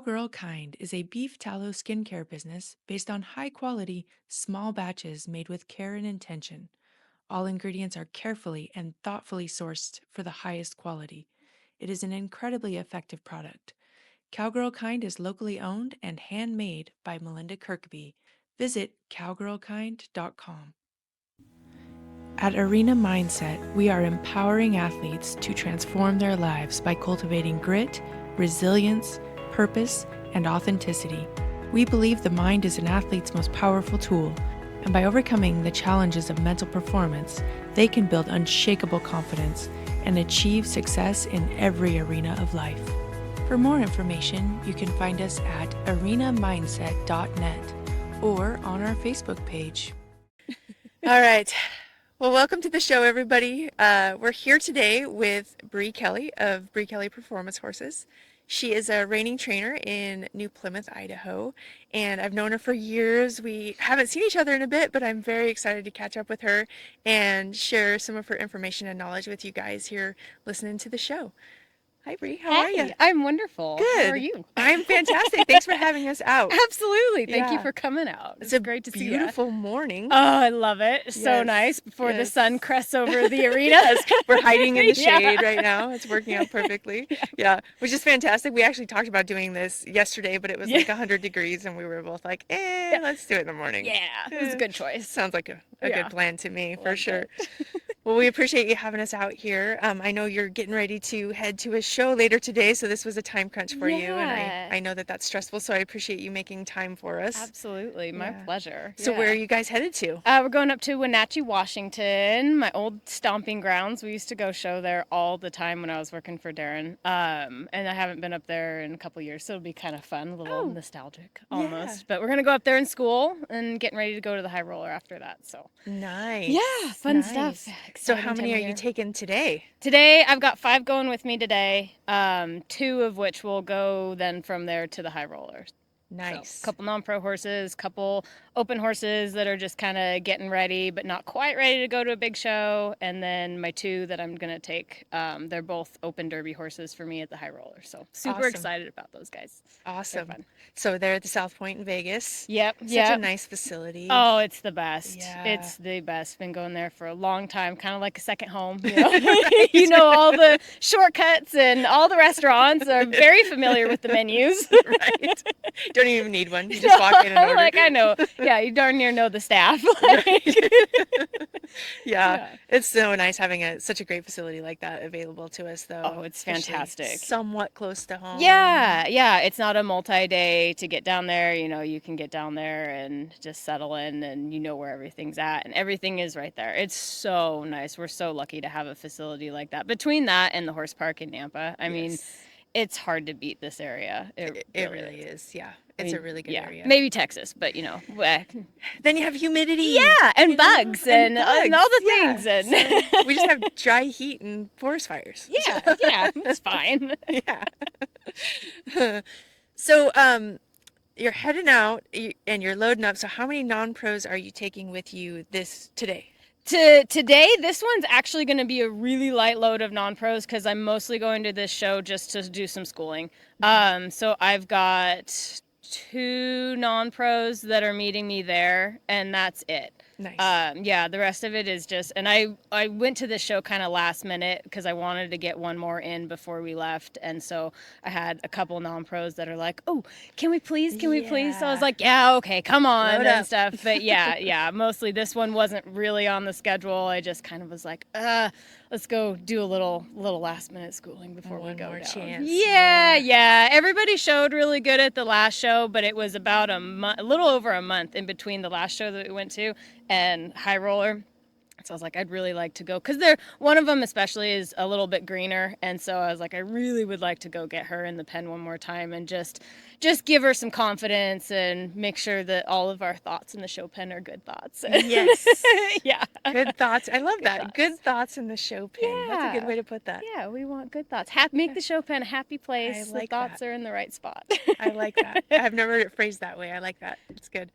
Cowgirl Kind is a beef tallow skincare business based on high quality, small batches made with care and intention. All ingredients are carefully and thoughtfully sourced for the highest quality. It is an incredibly effective product. Cowgirl Kind is locally owned and handmade by Melinda Kirkby. Visit cowgirlkind.com. At Arena Mindset, we are empowering athletes to transform their lives by cultivating grit, resilience, purpose, and authenticity. We believe the mind is an athlete's most powerful tool, and by overcoming the challenges of mental performance, they can build unshakable confidence and achieve success in every arena of life. For more information, you can find us at arenamindset.net or on our Facebook page. All right. Well, welcome to the show, everybody. We're here today with Bre Kelley of Bre Kelley Performance Horses. She is a reining trainer in New Plymouth, Idaho, and I've known her for years. We haven't seen each other in a bit, but I'm very excited to catch up with her and share some of her information and knowledge with you guys here listening to the show. Hi, Bre. How are you? I'm wonderful. Good. How are you? I'm fantastic. Thanks for having us out. Absolutely. Thank you Yeah. for coming out. It's a great to see you. beautiful morning. Oh, I love it. So Yes, nice before the yes. sun crests over the arena. Yes, we're hiding in the Yeah. shade right now. It's working out perfectly. Yeah, which is fantastic. We actually talked about doing this yesterday, but it was like 100 degrees, and we were both like, let's do it in the morning. Yeah, it was a good choice. Sounds like a good plan to me, for Loved sure. it. Well, we appreciate you having us out here. I know you're getting ready to head to a show later today, so this was a time crunch for you, and Yeah. I know that that's stressful, so I appreciate you making time for us. Absolutely. My Yeah. pleasure. So where are you guys headed to? We're going up to Wenatchee, Washington, my old stomping grounds. We used to go show there all the time when I was working for Darren. And I haven't been up there in a couple years, so it'll be kind of fun, a little nostalgic almost. Yeah. But we're going to go up there in school and getting ready to go to the high roller after that. So Nice. yeah, fun Nice. stuff. So Exciting how many time are of you year. taking today? Today, I've got 5 going with me today, 2 of which will go then from there to the high roller. Nice. So, a couple non-pro horses, couple open horses that are just kind of getting ready, but not quite ready to go to a big show. And then my 2 that I'm going to take, they're both open derby horses for me at the high roller. So super Awesome. excited about those guys. Awesome. fun. So they're at the South Point in Vegas. Yep. Such Yep. a nice facility. Oh, it's the best. Yeah. It's the best. Been going there for a long time, kind of like a second home. You know, you know all the shortcuts and all the restaurants. Are very familiar with the menus. Right. Don't even need one. You just walk in and order. Like I know. Yeah, you darn near know the staff. Yeah. It's so nice having such a great facility like that available to us, though. Oh, it's especially fantastic. Somewhat close to home. Yeah. It's not a multi-day to get down there. You know, you can get down there and just settle in, and you know where everything's at, and everything is right there. It's so nice. We're so lucky to have a facility like that. Between that and the horse park in Nampa, I mean, it's hard to beat this area. It really is. Yeah. It's a really good area. Maybe Texas, but you know. Then you have humidity. Yeah, and bugs and all the Yeah. things. And So we just have dry heat and forest fires. yeah, it's fine. Yeah. So, you're heading out and you're loading up. So how many non-pros are you taking with you today? Today, this one's actually going to be a really light load of non-pros because I'm mostly going to this show just to do some schooling. So I've got 2 non-pros that are meeting me there, and that's it. Nice. Yeah, the rest of it is just, and I went to this show kind of last minute because I wanted to get one more in before we left, and so I had a couple non-pros that are like, oh, can we please? So I was like, yeah, okay, come on, Load and up. stuff. But yeah, mostly this one wasn't really on the schedule. I just kind of was like, let's go do a little last minute schooling before we go more down. chance. Yeah. Everybody showed really good at the last show, but it was about a little over a month in between the last show that we went to and high roller. So I was like, I'd really like to go because one of them especially is a little bit greener, and so I was like, I really would like to go get her in the pen one more time and just give her some confidence and make sure that all of our thoughts in the show pen are good thoughts. Yes. Yeah. Good thoughts. I love that. Good thoughts in the show pen. Yeah. That's a good way to put that. Yeah, we want good thoughts. Make the show pen a happy place. I like the thoughts that. are in the right spot. I like that. I've never heard it phrased that way. I like that. It's good.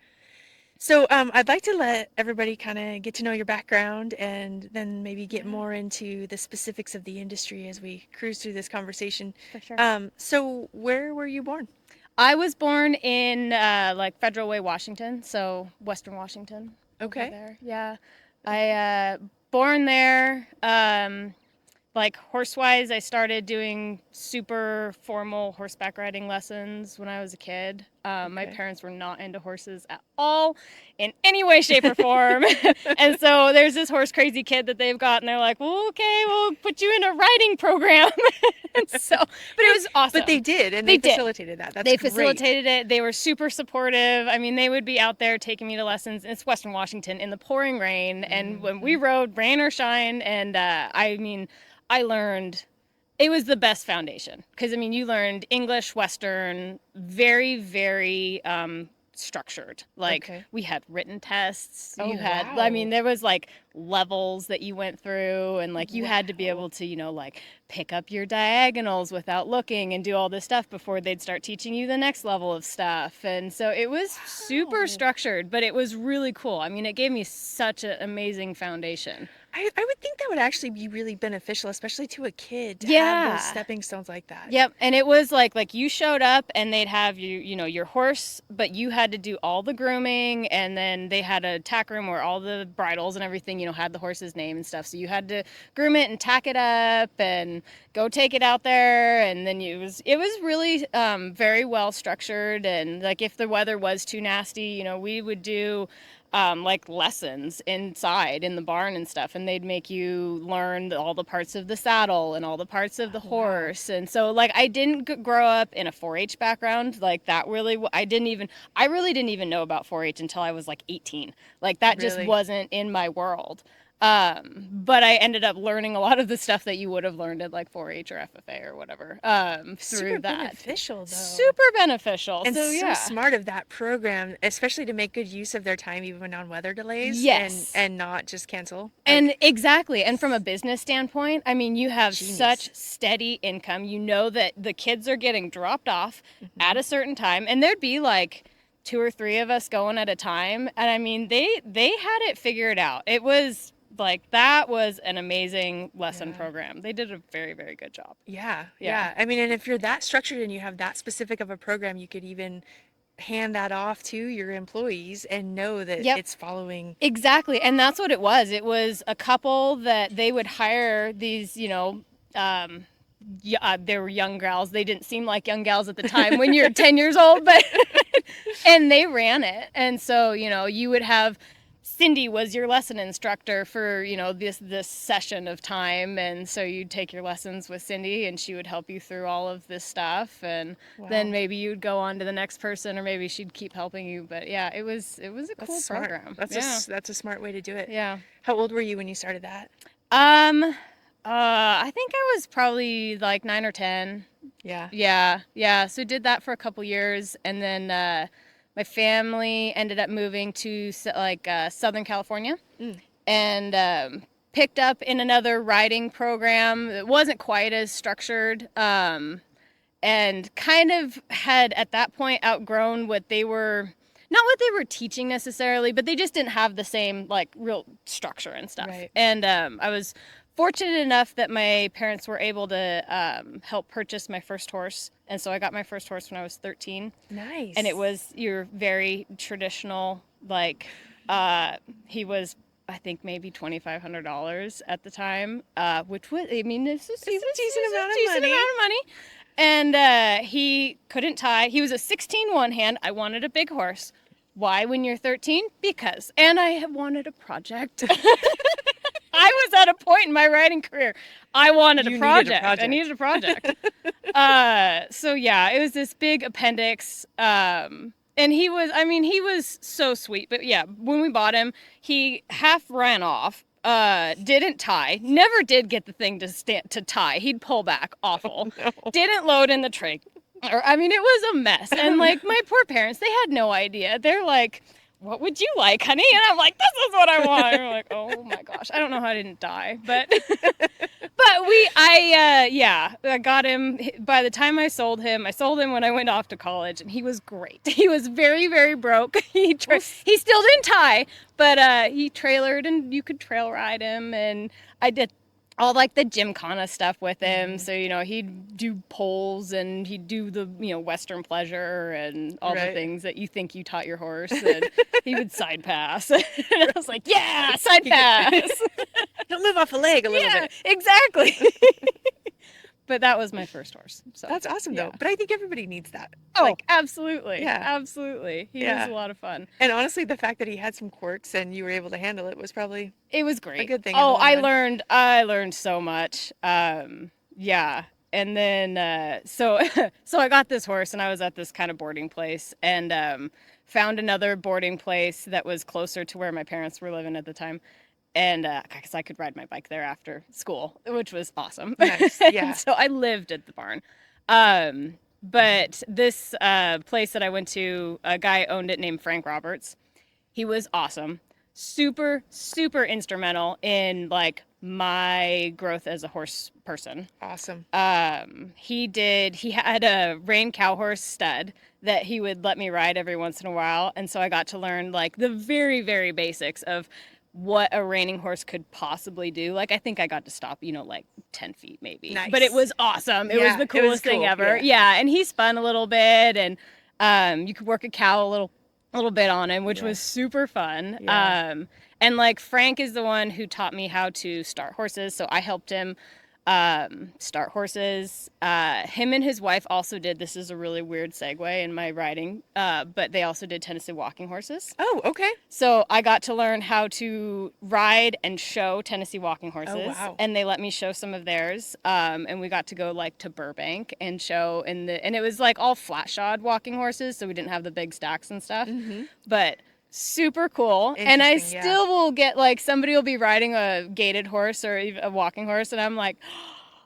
So I'd like to let everybody kind of get to know your background and then maybe get more into the specifics of the industry as we cruise through this conversation. For sure. So where were you born? I was born in like Federal Way, Washington, so Western Washington over Okay. there. Yeah, I born there. Like horse-wise, I started doing super formal horseback riding lessons when I was a kid. My Okay. parents were not into horses at all in any way, shape, or form. And so there's this horse crazy kid that they've got, and they're like, well, okay, we'll put you in a riding program. And so, but it was But they awesome. did, and They they did. facilitated that. That's They great. facilitated it. They were super supportive. I mean, they would be out there taking me to lessons. It's Western Washington in the pouring rain. And when we rode, rain or shine, and I mean, I learned it was the best foundation because I mean, you learned English, Western, very, very structured. Like Okay. we had written tests. Oh, You had, I mean, wow. there was like levels that you went through, and like you had to be Wow. able to, like pick up your diagonals without looking and do all this stuff before they'd start teaching you the next level of stuff. And so it was super Wow. structured, but it was really cool. I mean, it gave me such an amazing foundation. I would think that would actually be really beneficial, especially to a kid, to have those Yeah. stepping stones like that. Yep, and it was like you showed up and they'd have your horse, but you had to do all the grooming, and then they had a tack room where all the bridles and everything, had the horse's name and stuff. So you had to groom it and tack it up and go take it out there, and then it was really very well structured. And like if the weather was too nasty, we would do like lessons inside in the barn and stuff, and they'd make you learn all the parts of the saddle and all the parts of the Oh, wow. horse. And so like I didn't grow up in a 4-H background. Like that really, I really didn't even know about 4-H until I was like 18. Like that just Really? wasn't in my world. But I ended up learning a lot of the stuff that you would have learned at like 4-H or FFA or whatever through Super that. beneficial, though. Super beneficial. And So so yeah. smart of that program, especially to make good use of their time even on weather delays, Yes. and not just cancel. And exactly. And from a business standpoint, I mean, you have Genius. such steady income. You know that the kids are getting dropped off at a certain time, and there'd be like 2 or 3 of us going at a time. And I mean, they had it figured out. It was like that was an amazing lesson program. They did a very, very good job. Yeah. I mean, and if you're that structured and you have that specific of a program, you could even hand that off to your employees and know that Yep. it's following. Exactly. And that's what it was. It was a couple that they would hire these, they were young gals. They didn't seem like young gals at the time when you're 10 years old, but and they ran it. And so, you would have Cindy was your lesson instructor for, this session of time. And so you'd take your lessons with Cindy and she would help you through all of this stuff. And then maybe you'd go on to the next person, or maybe she'd keep helping you. But yeah, it was a cool Smart. program. That's a smart way to do it. Yeah. How old were you when you started that? I think I was probably like 9 or 10. Yeah. Yeah. So did that for a couple years, and then my family ended up moving to Southern California, and picked up in another riding program. It wasn't quite as structured, and kind of had at that point outgrown what they were. Not what they were teaching necessarily, but they just didn't have the same like real structure and stuff. Right. And I was fortunate enough that my parents were able to help purchase my first horse. And so I got my first horse when I was 13. Nice. And it was your very traditional, like, he was, I think, maybe $2,500 at the time, which was, I mean, it's a decent amount of money. And he couldn't tie. He was a 16 one-hand. I wanted a big horse. Why when you're 13? Because. And I had wanted a project. I was at a point in my riding career. I wanted a project. I needed a project. So yeah, it was this big appendix. And he was so sweet. But yeah, when we bought him, he half ran off. Didn't tie. Never did get the thing to tie. He'd pull back. Awful. No. Didn't load in the trig. It was a mess. And like my poor parents, they had no idea. They're like, what would you like, honey? And I'm like, this is what I want. And we're like, oh my gosh, I don't know how I didn't die, but I got him. By the time I sold him when I went off to college, and he was great. He was very, very broke. He still didn't tie, but he trailered, and you could trail ride him, and I did all like the gymkhana stuff with him. Mhm. So, you know, he'd do poles and he'd do the, you know, Western pleasure and all the Right. things that you think you taught your horse. And he would side pass. And I was like, yeah, side He could- pass. He'll move off a leg a little Yeah, bit. exactly. But that was my first horse. So That's awesome yeah. though. But I think everybody needs that. Oh, Like, absolutely. yeah. Absolutely. He was Yeah. a lot of fun. and honestly, the fact that he had some quirks and you were able to handle it was probably It was great. a good thing in the Oh, long I run. learned so much. Yeah. And then so so I got this horse and I was at this kind of boarding place and found another boarding place that was closer to where my parents were living at the time. And because I could ride my bike there after school, which was awesome. Nice. And Yeah. so I lived at the barn. But this place that I went to, a guy owned it named Frank Roberts. He was awesome. Super, super instrumental in like my growth as a horse person. Awesome. He had a rein cow horse stud that he would let me ride every once in a while. And so I got to learn like the very, very basics of what a reining horse could possibly do. Like I think I got to stop, you know, like 10 feet maybe. Nice. But it was awesome. It was Yeah, the it was coolest thing cool, ever. yeah. Yeah, and he spun a little bit and you could work a cow a little bit on him, which Yeah. was super fun. Yeah. And like Frank is the one who taught me how to start horses, so I helped him start horses. Him and his wife also did, this is a really weird segue in my riding, but they also did Tennessee walking horses. Oh, okay. So I got to learn how to ride and show Tennessee walking horses. Oh, wow. And they let me show some of theirs. And we got to go like to Burbank and show and it was like all flat shod walking horses, so we didn't have the big stacks and stuff. Mm-hmm. But super cool. And I Interesting, yeah. still will get like somebody will be riding a gaited horse or even a walking horse and I'm like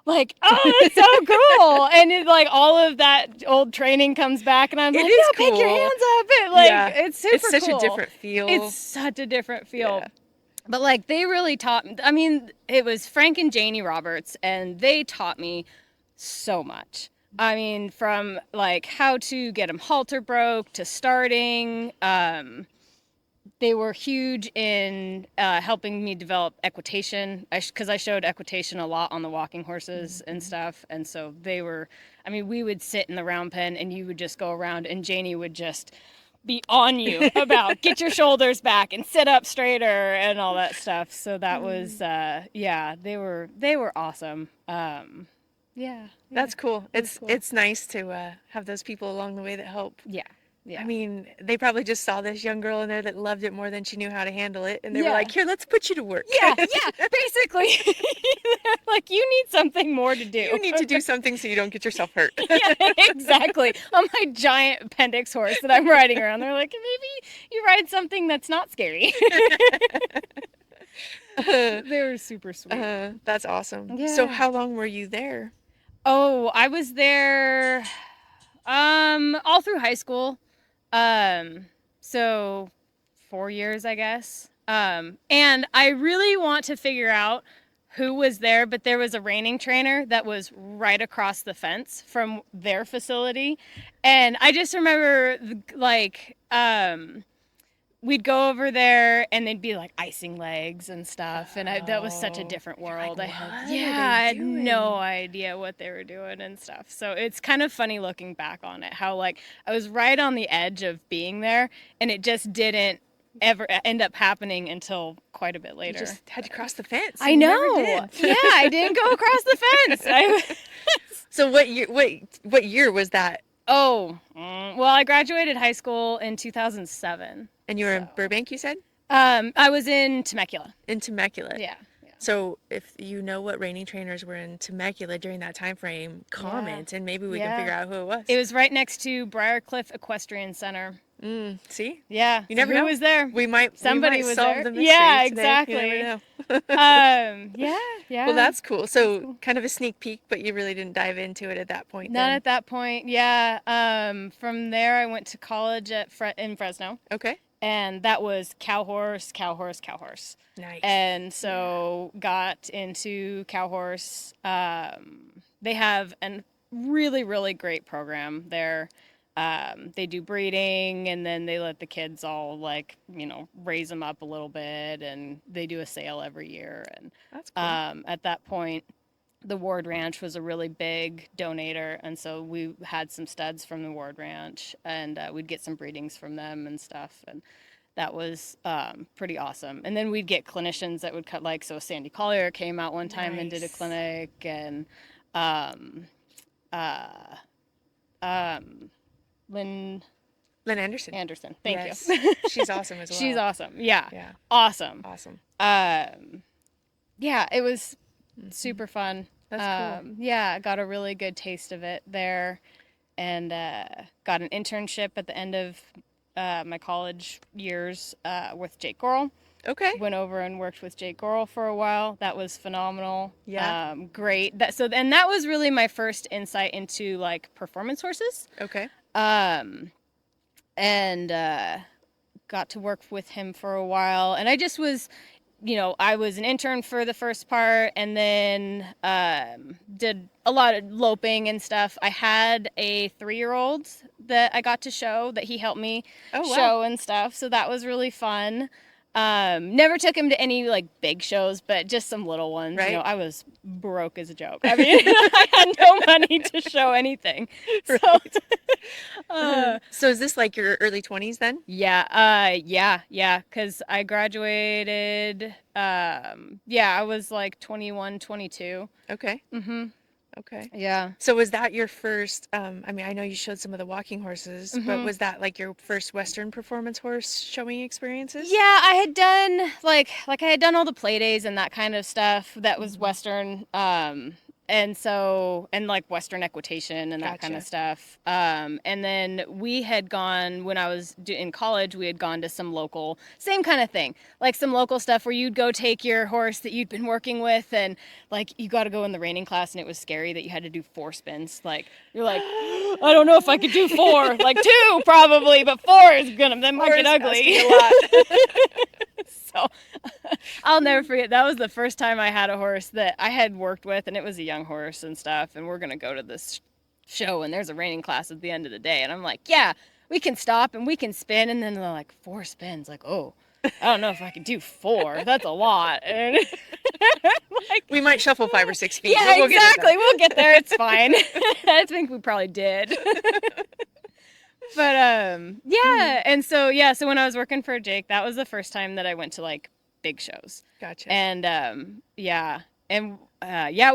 oh, it's so cool. And it, like all of that old training comes back and I'm It like, is no, pick your cool. hands up. It like Yeah. it's super It's such cool. a different feel. It's such a different feel. Yeah. But like they really taught me, I mean, it was Frank and Janie Roberts and they taught me so much. I mean, from like how to get them halter broke to starting. They were huge in helping me develop equitation because I showed equitation a lot on the walking horses and stuff. And so they were, I mean, we would sit in the round pen and you would just go around and Janie would just be on you about get your shoulders back and sit up straighter and all that stuff. So that was, yeah, they were awesome. Yeah. That's cool. That's cool. It's nice to have those people along the way that help. Yeah. Yeah. I mean, they probably just saw this young girl in there that loved it more than she knew how to handle it, and they were Yeah. like, "Here, let's put you to work." yeah, basically. Like you need something more to do. You need to do something so you don't get yourself hurt. Yeah, exactly. On my giant appendix horse that I'm riding around, they're like, maybe you ride something that's not scary. They were super sweet. That's awesome. Yeah. So how long were you there? Oh, I was there all through high school. So 4 years, I guess. And I really want to figure out who was there, but there was a reining trainer that was right across the fence from their facility. And I just remember like we'd go over there and they'd be like icing legs and stuff. And that was such a different world. like, I had, "What are yeah, they I had doing?" no idea what they were doing and stuff. So it's kind of funny looking back on it, how like I was right on the edge of being there and it just didn't ever end up happening until quite a bit You later. just had to cross the fence. I and you never know. did. Yeah, I didn't go across the fence. So what year? What year was that? Well, I graduated high school in 2007. And you were in So- Burbank, you said? I was in Temecula. In Temecula. Yeah. So if you know what reining trainers were in Temecula during that time frame, comment and maybe we can Yeah. figure out who it was. It was right next to Briarcliff Equestrian Center. See? Yeah. You never who know. was there? Somebody was solve there. the mystery Yeah, today. exactly. You never know. Yeah. Well, that's cool. So kind of a sneak peek, but you really didn't dive into it at that point not then. at that point. Yeah. From there, I went to college in Fresno, Okay. and that was cow horse, cow horse, cow horse. Nice. And so got into cow horse. They have a really, really great program there. They do breeding, and then they let the kids all like, raise them up a little bit, and they do a sale every year. And That's cool. at that point, the Ward Ranch was a really big donator, and so we had some studs from the Ward Ranch, and we'd get some breedings from them and stuff, and that was pretty awesome. And then we'd get clinicians that would cut, like, so Sandy Collier came out one time and did a Nice. clinic, and um, uh, um, Lynn Lynn Anderson. Anderson. Thank Yes. you. She's awesome as well. She's awesome. Yeah. Yeah. Awesome. Awesome. Yeah, it was super fun. That's cool. Yeah, I got a really good taste of it there, and got an internship at the end of my college years with Jake Gorel. Okay. Went over and worked with Jake Gorel for a while. That was phenomenal. Yeah. Great. And that was really my first insight into like performance horses. Okay. And got to work with him for a while, and I just was, I was an intern for the first part, and then did a lot of loping and stuff. I had a 3-year-old that I got to show, that he helped me show and stuff, so that was really fun. Never took him to any like big shows, but just some little ones. Right. I was broke as a joke. I mean, I had no money to show anything. So, so is this like your early 20s then? yeah. Because I graduated. I was like 21, 22. Okay. Mm-hmm. Okay. Yeah. So was that your first, I mean, I know you showed some of the walking horses, but Mhm. was that like your first Western performance horse showing experiences? Yeah, I had done like I had done all the play days and that kind of stuff that was Western, and like Western equitation and that kind of Gotcha. stuff. And then we had gone, when I was in college, we had gone to some local, same kind of thing, like some local stuff where you'd go take your horse that you'd been working with, and like you got to go in the reining class, and it was scary that you had to do 4 spins. Like you're like, I don't know if I could do 4, like 2 probably, but 4 is gonna, that might get ugly. A lot. So I'll never forget, that was the first time I had a horse that I had worked with, and it was a young horse and stuff, and we're gonna go to this show, and there's a reining class at the end of the day, and I'm like, yeah, we can stop and we can spin, and then they're like, 4 spins, like, oh, I don't know if I can do 4, that's a lot. And like, We might shuffle 5 or 6 feet. yeah, but we'll exactly, we'll get there, it's fine. I think we probably did. But and so when I was working for Jake, that was the first time that I went to like big shows. Gotcha. And we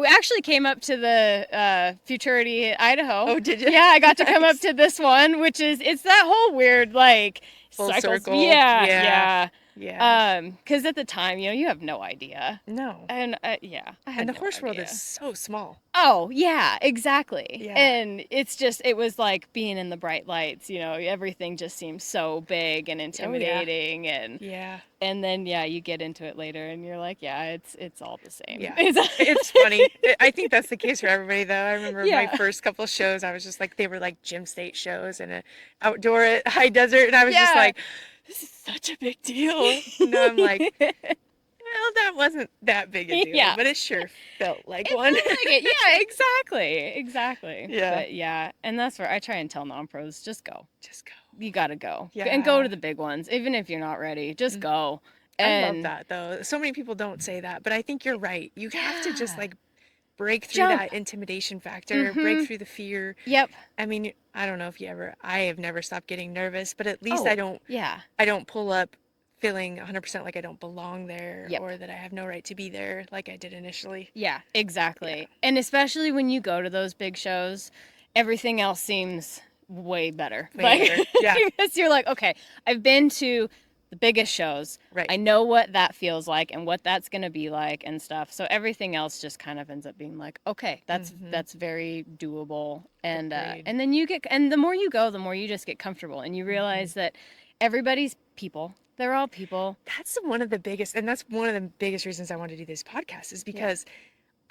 actually came up to the Futurity, Idaho. Oh, did you? Yeah, I got to come up to this one, which is, it's that whole weird like Full cycle. circle. Yeah. Yeah. Because at the time, you have no idea. No. And I had And the no horse world idea. is so small. Oh, yeah, exactly. Yeah. And it was like being in the bright lights, everything just seems so big and intimidating. Yeah. And then, you get into it later and you're like, yeah, it's all the same. Yeah. It's funny. I think that's the case for everybody, though. I remember my Yeah. first couple shows, I was just like, they were like gym state shows and an outdoor at high desert. And I was just Yeah. like, this is such a big deal. And now I'm like, well, that wasn't that big a deal, Yeah. but it sure felt like It one. felt like it. Yeah, exactly. Yeah. But yeah, and that's where I try and tell non-pros, just go. Just go. You gotta go. Yeah. And go to the big ones, even if you're not ready. Just go. I love that, though. So many people don't say that, but I think you're right. You have to just Yeah. like break through Jump. that intimidation factor, break through the fear. Yep. I mean, I don't know if I have never stopped getting nervous, but at least Oh, I don't pull up feeling 100% like I don't belong there Yep. or that I have no right to be there like I did initially. Yeah, exactly. And especially when you go to those big shows, everything else seems way better. Way better, yeah. Because you're like, okay, I've been to the biggest shows. Right. I know what that feels like and what that's going to be like and stuff. So everything else just kind of ends up being like, okay, that's very doable. And Agreed. and then the more you go, the more you just get comfortable, and you realize that everybody's people. They're all people. That's one of the biggest reasons I wanted to do this podcast is because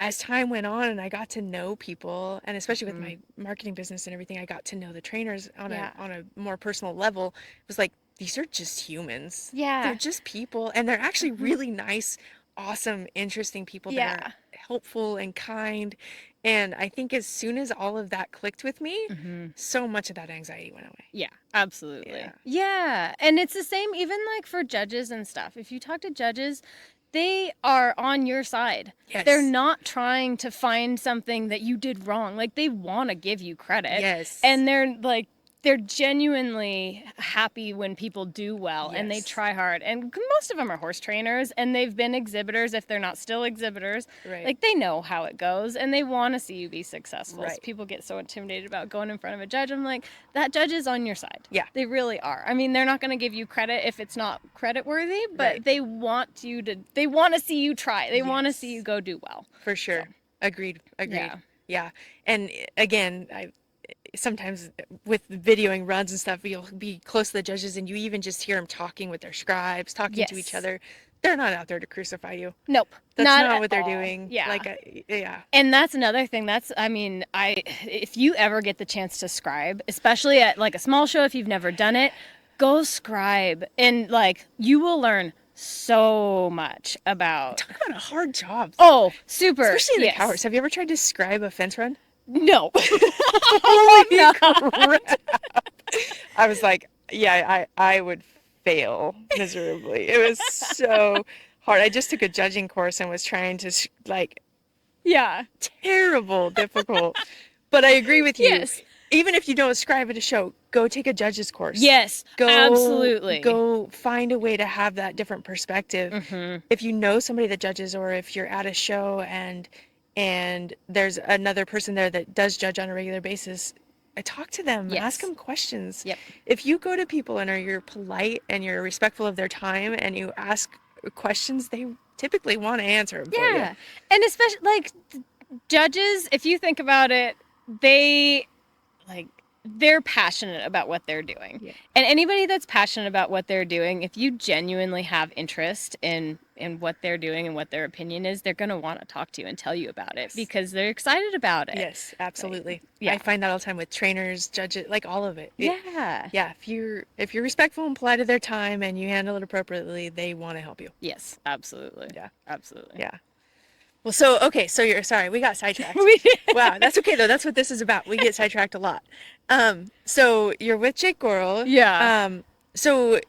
as time went on and I got to know people, and especially with my marketing business and everything, I got to know the trainers on a more personal level. It was like, these are just humans. Yeah. They're just people, and they're actually really nice, awesome, interesting people that are helpful and kind. And I think as soon as all of that clicked with me, Mm-hmm. so much of that anxiety went away. Yeah, absolutely. Yeah. Yeah. And it's the same even like for judges and stuff. If you talk to judges, they are on your side. Yes. They're not trying to find something that you did wrong. Like they want to give you credit. Yes. And they're genuinely happy when people do well and they Yes. try hard. And most of them are horse trainers and they've been exhibitors if they're not still exhibitors. Right. Like they know how it goes and they want to see you be successful. Right. So people get so intimidated about going in front of a judge. I'm like, that judge is on your side. Yeah. They really are. I mean, they're not going to give you credit if it's not credit worthy, but Right. they want to see you try. They want to Yes. see you go do well. For sure. So. Agreed. Yeah. Yeah. And again, sometimes with videoing runs and stuff, you'll be close to the judges and you even just hear them talking with their scribes, talking to each Yes. other. They're not out there to crucify you. Nope. That's not what they're all. doing. Yeah. Yeah. And that's another thing. If you ever get the chance to scribe, especially at like a small show, if you've never done it, go scribe. And like, you will learn so much about. Talk about a hard job. Oh, super. Especially in the yes. cow horse. Have you ever tried to scribe a fence run? No. Holy crap. I was like, yeah, I would fail miserably. It was so hard. I just took a judging course and was trying to Yeah. terrible, difficult. But I agree with you. Yes. Even if you don't scribe at a show, go take a judge's course. Yes. Absolutely. Go find a way to have that different perspective. Mm-hmm. If you know somebody that judges, or if you're at a show and there's another person there that does judge on a regular basis, talk to them, Yes. ask them questions. Yep. If you go to people and you're polite and you're respectful of their time and you ask questions, they typically want to answer them for you. Yeah. And especially like judges, if you think about it, they're passionate about what they're doing. Yeah. And anybody that's passionate about what they're doing, if you genuinely have interest in what they're doing and what their opinion is, they're going to want to talk to you and tell you about it because they're excited about it. Yes, absolutely. Right. Yeah. I find that all the time with trainers, judges, like all of it. Yeah. Yeah, if you're respectful and polite of their time and you handle it appropriately, they want to help you. Yes, absolutely. Yeah. Absolutely. Yeah. Well, so you're sorry, we got sidetracked. Wow, that's okay though. That's what this is about. We get sidetracked a lot. So you're with Jake Gorel. Yeah. So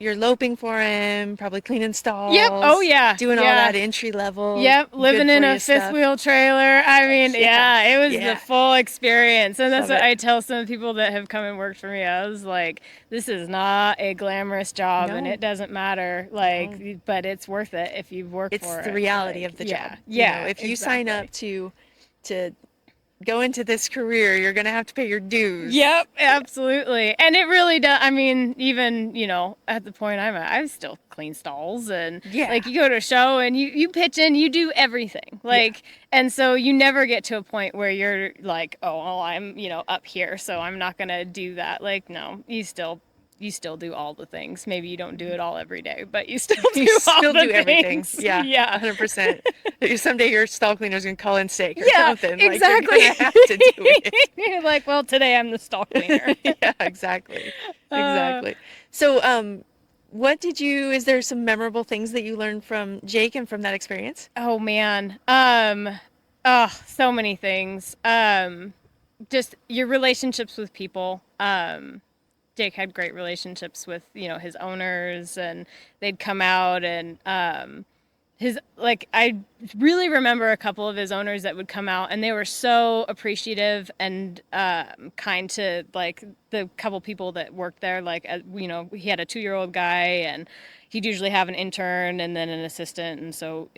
you're loping for him, probably cleaning stalls. Yep. Oh yeah. Doing all Yeah. that entry level. Yep, living good in for a you fifth stuff. wheel trailer. I mean, Yeah. yeah, it was Yeah. the full experience. And that's Love what it. I tell some people that have come and worked for me. I was like, this is not a glamorous job and No. it doesn't matter. Like, but it's worth it if you work It's for it. the reality Like, of the yeah. job. Yeah. If you sign up exactly. to go into this career, you're gonna have to pay your dues. Yep, absolutely. And it really does. I mean, even, at the point I'm at, I still clean stalls and Yeah. like you go to a show and you pitch in, you do everything. Like, and so you never get to a point where you're like, oh, well, I'm, up here, so I'm not going to do that. Like, no, you still do all the things. Maybe you don't do it all every day, but you still do You all still the do everything. things. Yeah. Yeah. 100%. Someday your stall cleaner's gonna call in sick or Yeah, something. exactly. Like, you're gonna have to do it. You're like, well, today I'm the stall cleaner. Yeah, exactly. Exactly. So, is there some memorable things that you learned from Jake and from that experience? Oh man. So many things. Just your relationships with people. Jake had great relationships with, his owners and they'd come out and, I really remember a couple of his owners that would come out and they were so appreciative and, kind to like the couple people that worked there. Like, he had a 2-year-old guy and he'd usually have an intern and then an assistant. And so,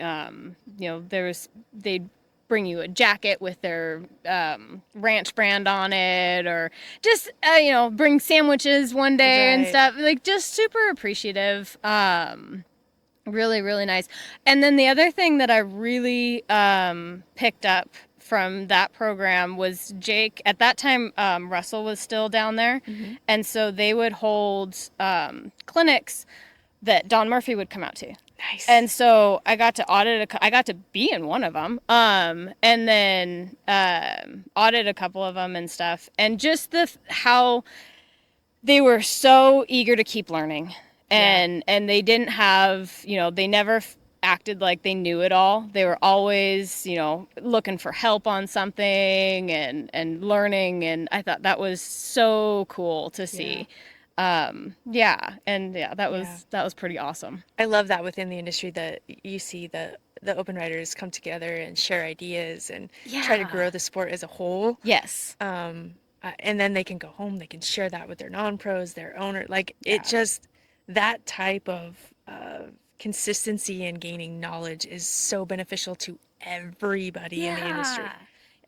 they'd bring you a jacket with their ranch brand on it or just, bring sandwiches one day and Right. stuff. Like, just super appreciative. Really, really nice. And then the other thing that I really picked up from that program was Jake. At that time, Russell was still down there. Mm-hmm. And so they would hold clinics that Don Murphy would come out to. Nice. And so I got to I got to be in one of them, and then audit a couple of them and stuff. And just how they were so eager to keep learning. And they didn't have, they never acted like they knew it all. They were always, looking for help on something and learning. And I thought that was so cool to Yeah. see. Yeah. And yeah, Yeah. that was pretty awesome. I love that within the industry that you see the open riders come together and share ideas and try to Yeah. grow the sport as a whole. Yes. And then they can go home, they can share that with their non-pros, their owner. Like it Yeah. just that type of consistency and gaining knowledge is so beneficial to everybody in the Yeah. industry.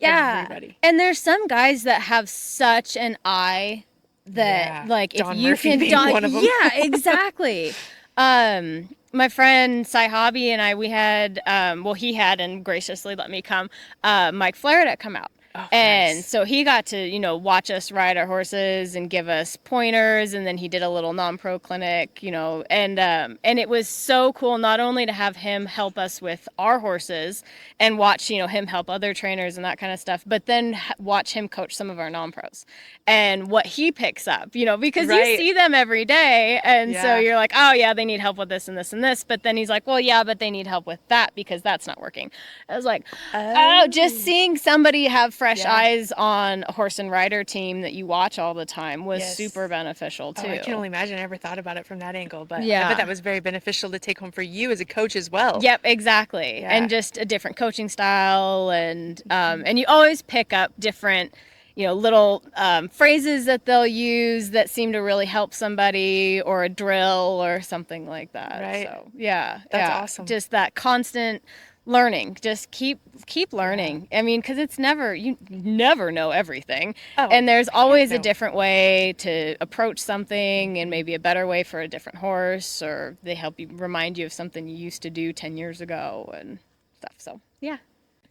Yeah. Everybody. And there's some guys that have such an eye that Yeah. like if Don you Murphy can being one of them. yeah, exactly. My friend Cy Hobby and I, we had well, he had and graciously let me come, Mike Flaherty come out. Oh, And nice. so he got to, watch us ride our horses and give us pointers, and then he did a little non-pro clinic, and it was so cool not only to have him help us with our horses and watch, him help other trainers and that kind of stuff, but then watch him coach some of our non-pros and what he picks up, because you Right. see them every day, and so Yeah. you're like, oh yeah, they need help with this and this and this, but then he's like, well, yeah, but they need help with that because that's not working. I was like, oh, just Oh. seeing somebody have fresh Yeah. eyes on a horse and rider team that you watch all the time was Yes. super beneficial Oh, I too. can only imagine. I never thought about it from that angle, but I bet Yeah. that was very beneficial to take home for you as a coach as well. Yep, exactly. Yeah. And just a different coaching style, Mhm. and you always pick up different, little phrases that they'll use that seem to really help somebody, or a drill or something like that. Right. So yeah, That's yeah, awesome. just that constant learning. Just keep Yeah. learning. I mean, because you never know everything, Oh, and there's heck always a no. different way to approach something, and Mhm. maybe a better way for a different horse, or they help you remind you of something you used to do 10 years ago and stuff. So yeah.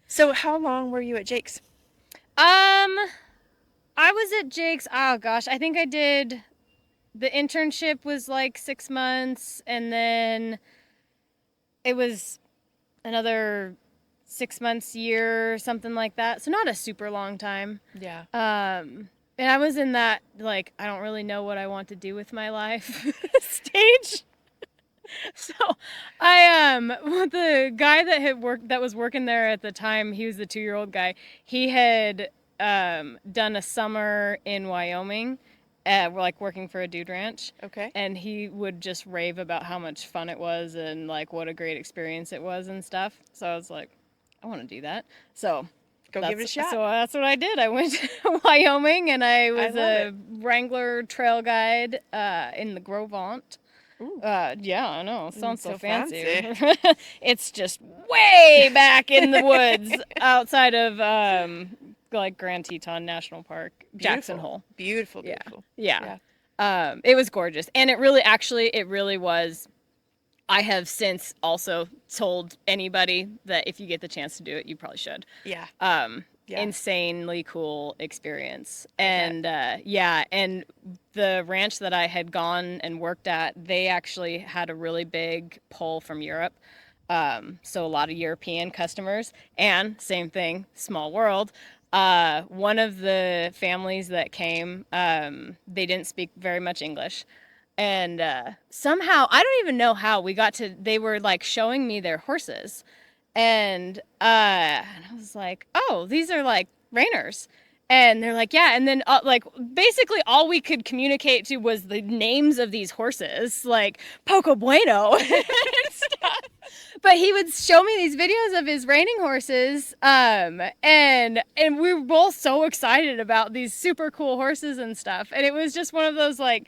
So how long were you at Jake's? Um, I was at Jake's. Oh gosh, I think I did. The internship was like 6 months, and then it was another 6 months, year, something like that. So not a super long time. Yeah. And I was in that like I don't really know what I want to do with my life stage. So the guy that was working there at the time, he was the 2-year-old guy. He had done a summer in Wyoming, like working for a dude ranch. Okay. And he would just rave about how much fun it was and like what a great experience it was and stuff. So I was like, I want to do that. So Go give it a shot. So that's what I did. I went to Wyoming, and I was love a it. Wrangler trail guide in the Gros Ventre. Ooh. Yeah, I know. It sounds so fancy. It's just way back in the woods outside of like Grand Teton National Park, Jackson Hole. Beautiful, Yeah. beautiful. Yeah. Yeah. It was gorgeous. And it really was. I have since also told anybody that if you get the chance to do it, you probably should. Yeah. Yeah. Insanely cool experience. And yeah, and the ranch that I had gone and worked at, they actually had a really big pull from Europe. So a lot of European customers, and same thing, small world. One of the families that came, they didn't speak very much English. And somehow, I don't even know how they were like showing me their horses. And I was like, oh, these are like reiners. And they're like, yeah. And then, like, basically all we could communicate to was the names of these horses, like Poco Bueno and stuff. But he would show me these videos of his reining horses, and we were both so excited about these super cool horses and stuff. And it was just one of those, like,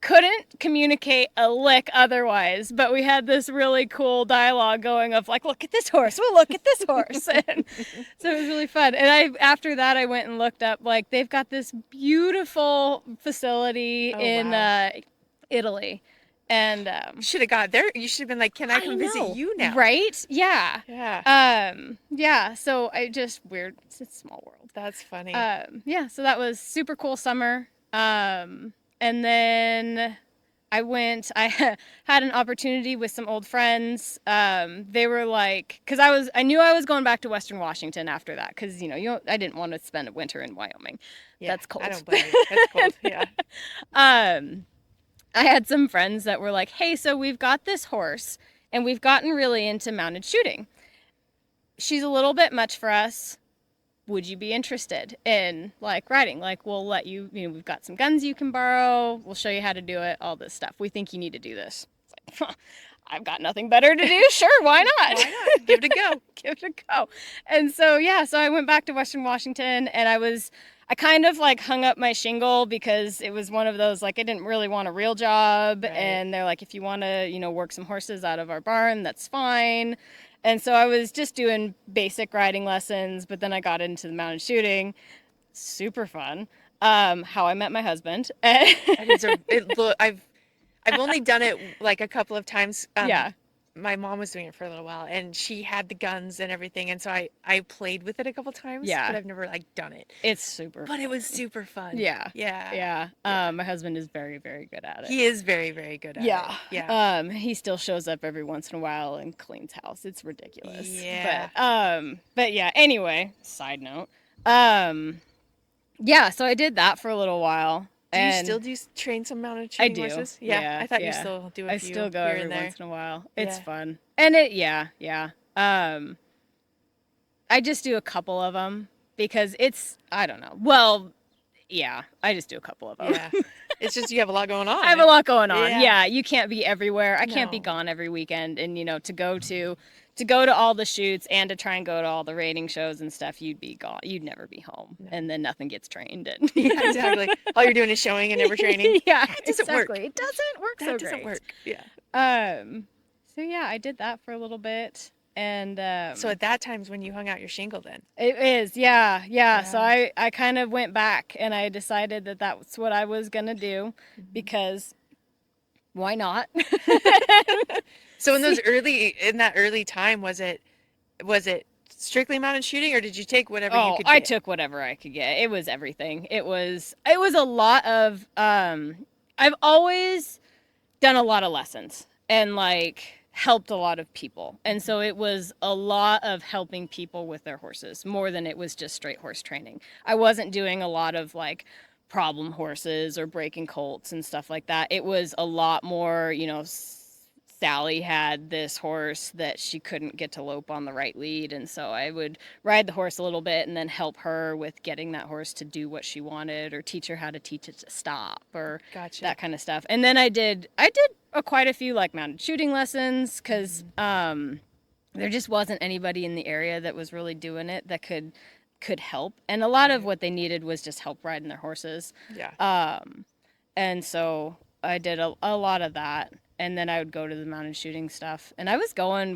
couldn't communicate a lick otherwise, but we had this really cool dialogue going of like, look at this horse, we'll look at this horse. And so it was really fun. And after that I went and looked up, like, they've got this beautiful facility in wow. Italy. And Should have got there. You should have been like, can I come visit you now? Right? Yeah. Yeah. Yeah, so I just weird. It's a small world. That's funny. Yeah, so that was super cool summer. And then I had an opportunity with some old friends. They were like, because I knew I was going back to Western Washington after that, because I didn't want to spend a winter in Wyoming. Yeah, That's cold. I don't blame you. That's cold. Yeah. I had some friends that were like, hey, so we've got this horse, and we've gotten really into mounted shooting. She's a little bit much for us. Would you be interested in like riding? Like, we'll let you, we've got some guns you can borrow. We'll show you how to do it, all this stuff. We think you need to do this. It's like, I've got nothing better to do. Sure, why not? Why not? Give it a go. Give it a go. And so, yeah, so I went back to Western Washington, and I kind of like hung up my shingle because it was one of those, like, I didn't really want a real job. Right. And they're like, if you want to, work some horses out of our barn, that's fine. And so I was just doing basic riding lessons, but then I got into the mounted shooting. Super fun. How I met my husband. I've only done it like a couple of times. Yeah. My mom was doing it for a little while, and she had the guns and everything, and so I played with it a couple times. Yeah. But I've never like done it. It's super But it was super fun. Yeah. Yeah. Yeah. My husband is very, very good at it. He is very, very good at it. Yeah. He still shows up every once in a while and cleans house. It's ridiculous. Yeah. But yeah, anyway, side note. Yeah, so I did that for a little while. Do you still train some mounted shooting horses? Yeah. I thought you still do a few. I still go here every and there. once in a while. It's Yeah. fun. And yeah. I just do a couple of them because I don't know. Well, yeah, I just do a couple of them. Yeah. It's just you have a lot going on. I have a lot going on. Yeah. Yeah, you can't be everywhere. I can't be No. gone every weekend, and to go to all the shoots and to try and go to all the rating shows and stuff, you'd be gone. You'd never be home, and then nothing gets trained. And Yeah, exactly. All you're doing is showing and never training. Yeah, That doesn't work. exactly. It doesn't work That so doesn't great. work. Yeah. So yeah, I did that for a little bit, and So at that time's when you hung out your shingle then. it is, yeah. So Yeah. I kind of went back, and I decided that that's what I was gonna do, because why not? So in that early time, was it strictly mounted shooting, or did you take whatever you could I get? took whatever I could get. It was everything. It was a lot of I've always done a lot of lessons and like helped a lot of people. And so it was a lot of helping people with their horses more than it was just straight horse training. I wasn't doing a lot of like problem horses or breaking colts and stuff like that. It was a lot more, Sally had this horse that she couldn't get to lope on the right lead, and so I would ride the horse a little bit and then help her with getting that horse to do what she wanted, or teach her how to teach it to stop, or Gotcha. that kind of stuff. And then I did quite a few like mounted shooting lessons, because there just wasn't anybody in the area that was really doing it that could help, and a lot of what they needed was just help riding their horses. Yeah. And so I did a lot of that. And then I would go to the mounted shooting stuff. And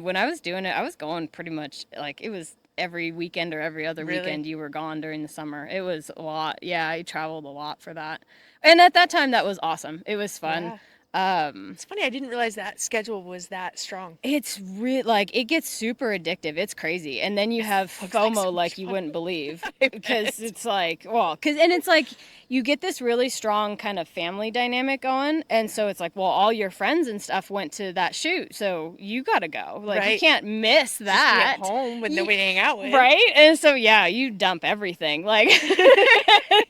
when I was doing it, I was going pretty much like it was every weekend or every other Really? weekend you were gone during the summer. It was a lot. Yeah, I traveled a lot for that. And at that time, that was awesome. It was fun. It's funny, I didn't realize that schedule was that strong. It's like it gets super addictive. It's crazy. And then you have Looks like FOMO so like much you fun. wouldn't believe, I because bet. it's like, and it's like you get this really strong kind of family dynamic going. And so it's like, well, all your friends and stuff went to that shoot, so you got to go. Like, you Right. can't miss Just be that. at home with nobody to hang out with. Right? And so, yeah, you dump everything. Like,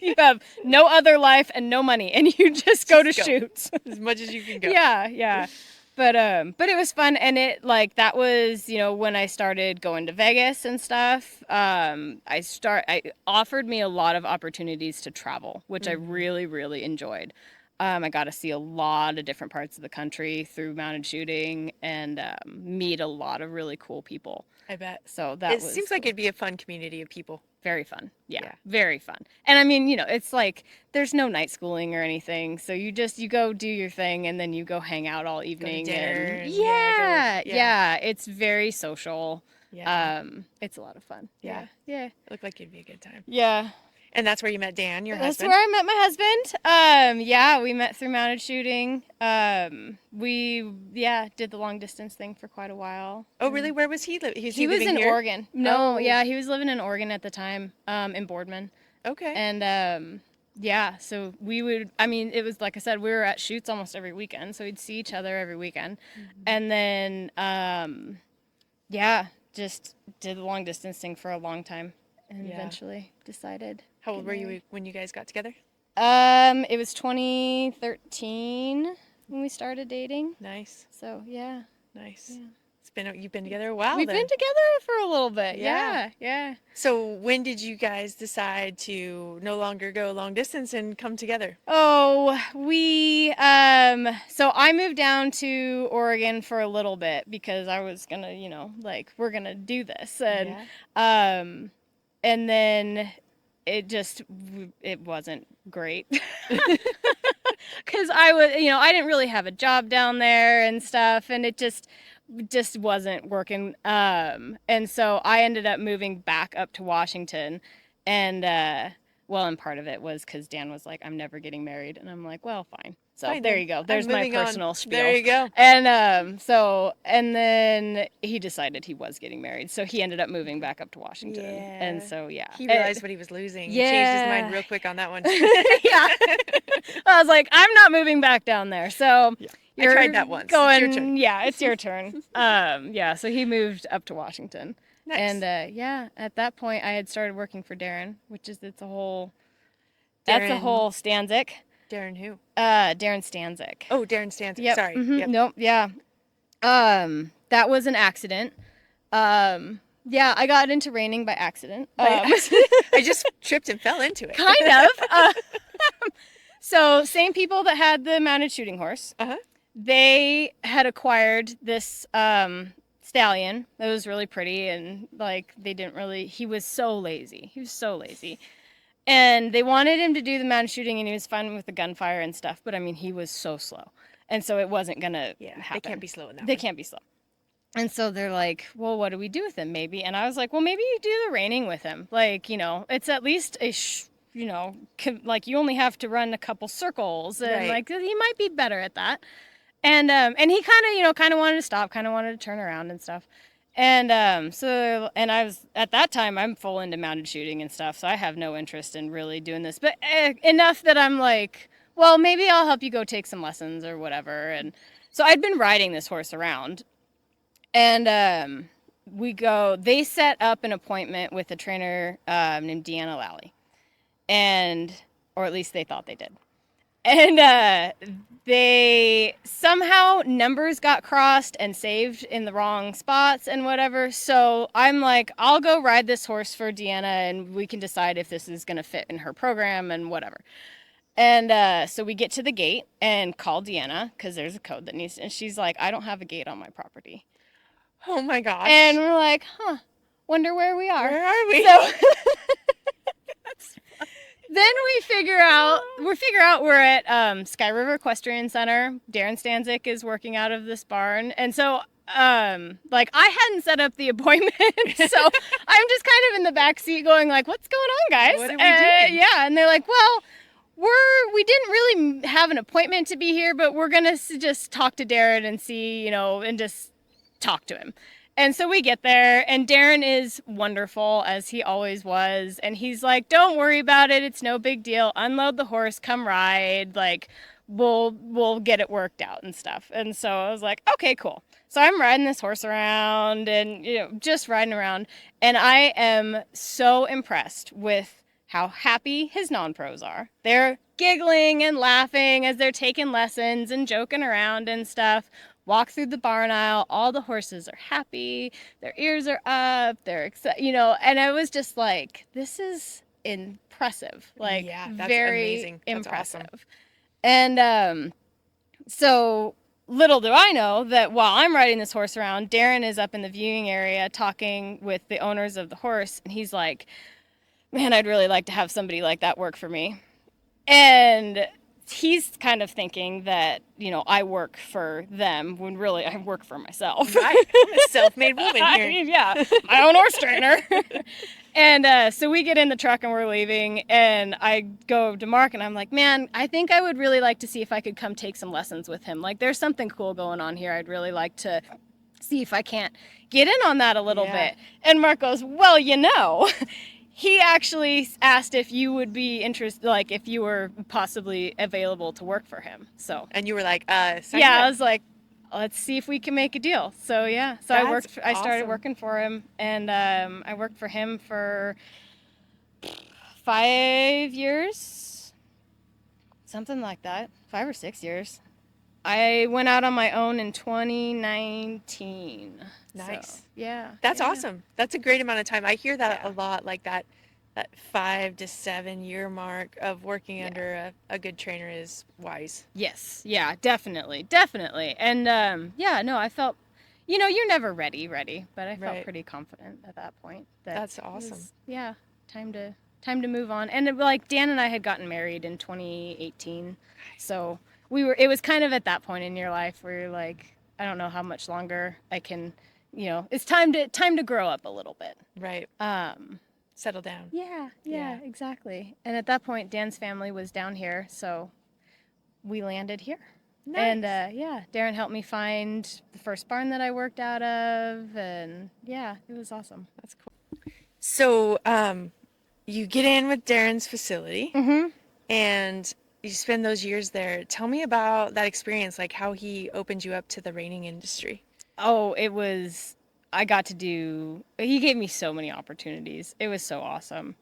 you have no other life and no money, and you just go to Just go. shoots. As much as you can go. Yeah. But it was fun, and it like that was when I started going to Vegas and stuff. I offered me a lot of opportunities to travel, which I really, really enjoyed. I got to see a lot of different parts of the country through mounted shooting, and meet a lot of really cool people. I bet. So It seems like it'd be a fun community of people. very fun. Yeah, Yeah. very fun. And I mean, it's like there's no night schooling or anything. So you go do your thing, and then you go hang out all evening. dinner and and, yeah, it's very social. Yeah. It's a lot of fun. Yeah. Yeah. It looked like it'd be a good time. Yeah. And that's where you met Dan, your That's husband. where I met my husband. Yeah, we met through mounted shooting. We did the long distance thing for quite a while. Oh, really? Where was he living? He was living in here? Oregon. No, Oh. yeah, he was living in Oregon at the time, in Boardman. Okay. And yeah, so it was like I said, we were at shoots almost every weekend, so we'd see each other every weekend. And then just did the long distance thing for a long time, and Yeah. eventually decided. How old were you when you guys got together? It was 2013 when we started dating. Nice. So yeah. Nice. Yeah. You've been together a while We've then. been together for a little bit. Yeah. Yeah. So when did you guys decide to no longer go long distance and come together? Oh, so I moved down to Oregon for a little bit because I was gonna, like, we're gonna do this. Yeah. And then it wasn't great. Because I didn't really have a job down there and stuff, and it just wasn't working. And so I ended up moving back up to Washington, and and part of it was because Dan was like, "I'm never getting married," and I'm like, "Well, fine." So Fine there then. you go. I'm There's my moving on. personal spiel. There you go. And then he decided he was getting married, so he ended up moving back up to Washington. Yeah. And so yeah, He realized what he was losing. Yeah. He changed his mind real quick on that one. Yeah. I was like, I'm not moving back down there. So Yeah. you're I tried that once. Going, it's your turn. Yeah, it's your turn. Yeah, so he moved up to Washington. Nice. And at that point I had started working for Darren, that's a whole Stanzik. Darren who? Darren Stanzik. Oh, Darren Stanzik. Yep. Sorry. Mm-hmm. Yep. Nope. Yeah. That was an accident. Yeah, I got into reining by accident. I just tripped and fell into it. Kind of. So same people that had the mounted shooting horse. Uh-huh. They had acquired this stallion that was really pretty, and like he was so lazy. And they wanted him to do the mounted shooting, and he was fine with the gunfire and stuff, but I mean, he was so slow. And so it wasn't going to happen. They can't be slow in that They can't be slow. And so they're like, well, what do we do with him, maybe? And I was like, well, maybe you do the reining with him. Like, it's at least like you only have to run a couple circles, and like he might be better at that. And he kind of wanted to stop, kind of wanted to turn around and stuff. And I was at that time, I'm full into mounted shooting and stuff, so I have no interest in really doing this, but enough that I'm like, well, maybe I'll help you go take some lessons or whatever. And so I'd been riding this horse around, and they set up an appointment with a trainer named Deanna Lally, or at least they thought they did. And they somehow numbers got crossed and saved in the wrong spots and whatever. So I'm like, I'll go ride this horse for Deanna, and we can decide if this is going to fit in her program and whatever. And so we get to the gate and call Deanna because there's a code that needs, and she's like, I don't have a gate on my property. Oh my gosh. And we're like, wonder where we are. Where are we? So then we figure out we're at Sky River Equestrian Center. Darren Stanzik is working out of this barn. And so I hadn't set up the appointment. So I'm just kind of in the back seat going like, what's going on, guys? What are we doing? Yeah, and they're like, well, we didn't really have an appointment to be here, but we're going to just talk to Darren and see, and just talk to him. And so we get there, and Darren is wonderful, as he always was. And he's like, don't worry about it. It's no big deal. Unload the horse, come ride. Like, we'll get it worked out and stuff. And so I was like, okay, cool. So I'm riding this horse around and, just riding around. And I am so impressed with how happy his non-pros are. They're giggling and laughing as they're taking lessons and joking around and stuff. Walk through the barn aisle, all the horses are happy, their ears are up, they're excited, and I was just like, this is impressive. Like, yeah, that's very amazing. That's impressive. Awesome. And so little do I know that while I'm riding this horse around, Darren is up in the viewing area talking with the owners of the horse, and he's like, man, I'd really like to have somebody like that work for me. And he's kind of thinking that, I work for them when really I work for myself. Right. I'm a self-made woman here. I mean, yeah, my own horse trainer. And so we get in the truck and we're leaving, and I go to Mark and I'm like, man, I think I would really like to see if I could come take some lessons with him. Like, there's something cool going on here. I'd really like to see if I can't get in on that a little bit. And Mark goes, well, he actually asked if you would be interested, like if you were possibly available to work for him. So. And you were like, I was like, let's see if we can make a deal. So yeah, so I started working for him, and I worked for him for 5 years, something like that, 5 or 6 years. I went out on my own in 2019. So, Nice. yeah. That's Yeah. awesome. That's a great amount of time. I hear that a Yeah. lot, like that 5 to 7 year mark of working Yeah. under a good trainer is wise. Yes. Yeah, definitely. Definitely. And yeah, no, I felt you're never ready, but I felt Right. pretty confident at that point that That's it awesome. was yeah, time to move on. And like Dan and I had gotten married in 2018. So, it was kind of at that point in your life where you're like, I don't know how much longer I can, it's time to grow up a little bit. Right. Um Settle down. yeah, Yeah. exactly. And at that point Dan's family was down here, so we landed here. And Nice. yeah, Darren helped me find the first barn that I worked out of, and yeah, it was awesome. That's cool. So, you get in with Darren's facility Mm-hmm. and you spend those years there. Tell me about that experience, like how he opened you up to the reining industry. Oh, it was. I got to do. He gave me so many opportunities. It was so awesome.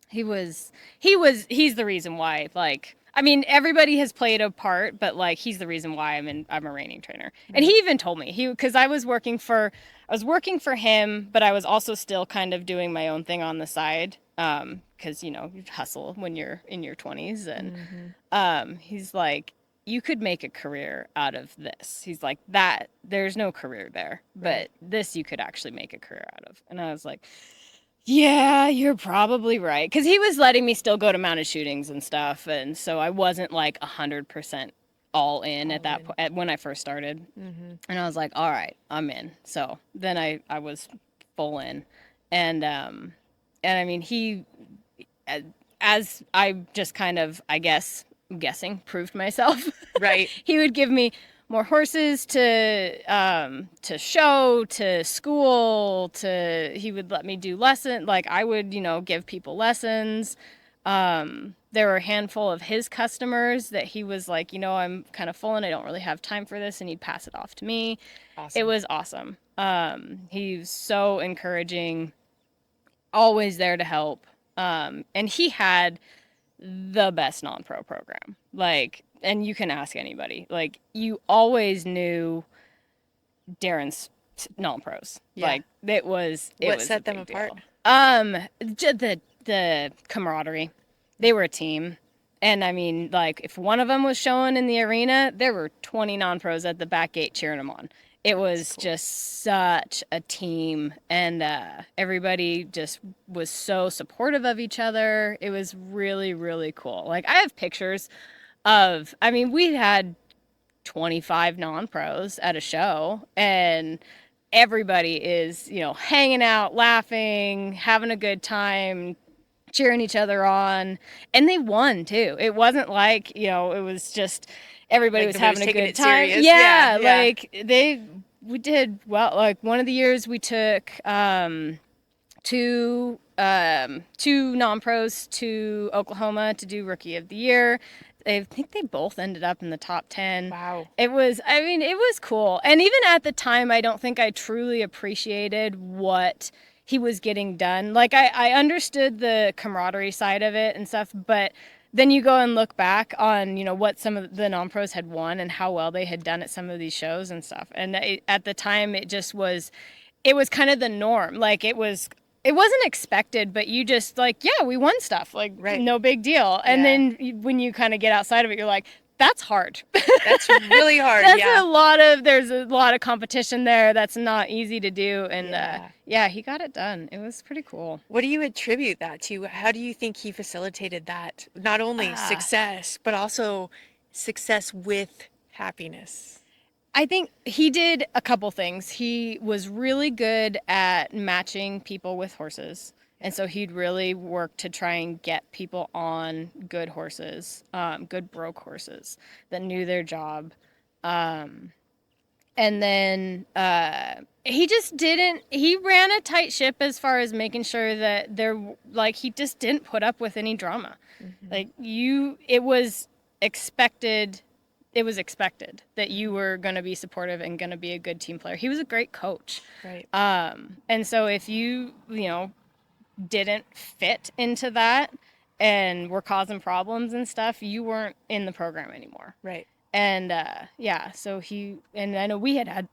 He was. He's the reason why. Like, I mean, everybody has played a part, but like, he's the reason why I'm a reining trainer. And he Right. even told me because I was working for him, but I was also still kind of doing my own thing on the side. Because you hustle when you're in your 20s, and Mm-hmm. he's like, you could make a career out of this. He's like, that there's no career there, but Right. this you could actually make a career out of. And I was like, yeah, you're probably right. Because he was letting me still go to mounted shootings and stuff, and so I wasn't like 100% all in at All that in. point when I first started. Mm-hmm. And I was like, all right, I'm in. So then I was full in, and I mean as I just kind of, I guess, guessing, proved myself. Right. He would give me more horses to show, to school, he would let me do lesson. Like I would, give people lessons. There were a handful of his customers that he was like, I'm kind of full and I don't really have time for this, and he'd pass it off to me. It Awesome. was awesome. He's so encouraging, always there to help. And he had the best non-pro program. Like, and you can ask anybody. Like, you always knew Darren's non-pros. Yeah. Like, it was What a set them big apart? deal. The camaraderie. They were a team. And I mean, like, if one of them was showing in the arena, there were 20 non-pros at the back gate cheering him on. It That's was cool. just such a team, and everybody just was so supportive of each other. It was really, really cool. Like, I have pictures I mean, we had 25 non-pros at a show, and everybody is, hanging out, laughing, having a good time, cheering each other on, and they won too. It wasn't like, it was just everybody Like was nobody was having a taking good it time. serious. Yeah. Yeah, Yeah. like we did well. Like one of the years we took two non-pros to Oklahoma to do rookie of the year. I think they both ended up in the top 10. Wow. I mean, it was cool. And even at the time, I don't think I truly appreciated what he was getting done. Like, I understood the camaraderie side of it and stuff, but then you go and look back on, what some of the non-pros had won and how well they had done at some of these shows and stuff. And at the time, it was kind of the norm. Like, it wasn't expected, but you just like, yeah, we won stuff. Like, Right. no big deal. And Yeah. then when you kind of get outside of it, you're like, that's hard. That's really hard. That's Yeah. there's a lot of competition there. That's not easy to do. And Yeah. yeah, he got it done. It was pretty cool. What do you attribute that to? How do you think he facilitated that? Not only Ah, success, but also success with happiness. I think he did a couple things. He was really good at matching people with horses. And so he'd really work to try and get people on good horses, good broke horses that knew their job. Um, and then he just didn't, he ran a tight ship as far as making sure that he just didn't put up with any drama. Mm-hmm. Like, it was expected that you were going to be supportive and going to be a good team player. He was a great coach. Right. And so if you didn't fit into that and were causing problems and stuff, you weren't in the program anymore. Right. And yeah, so and I know we had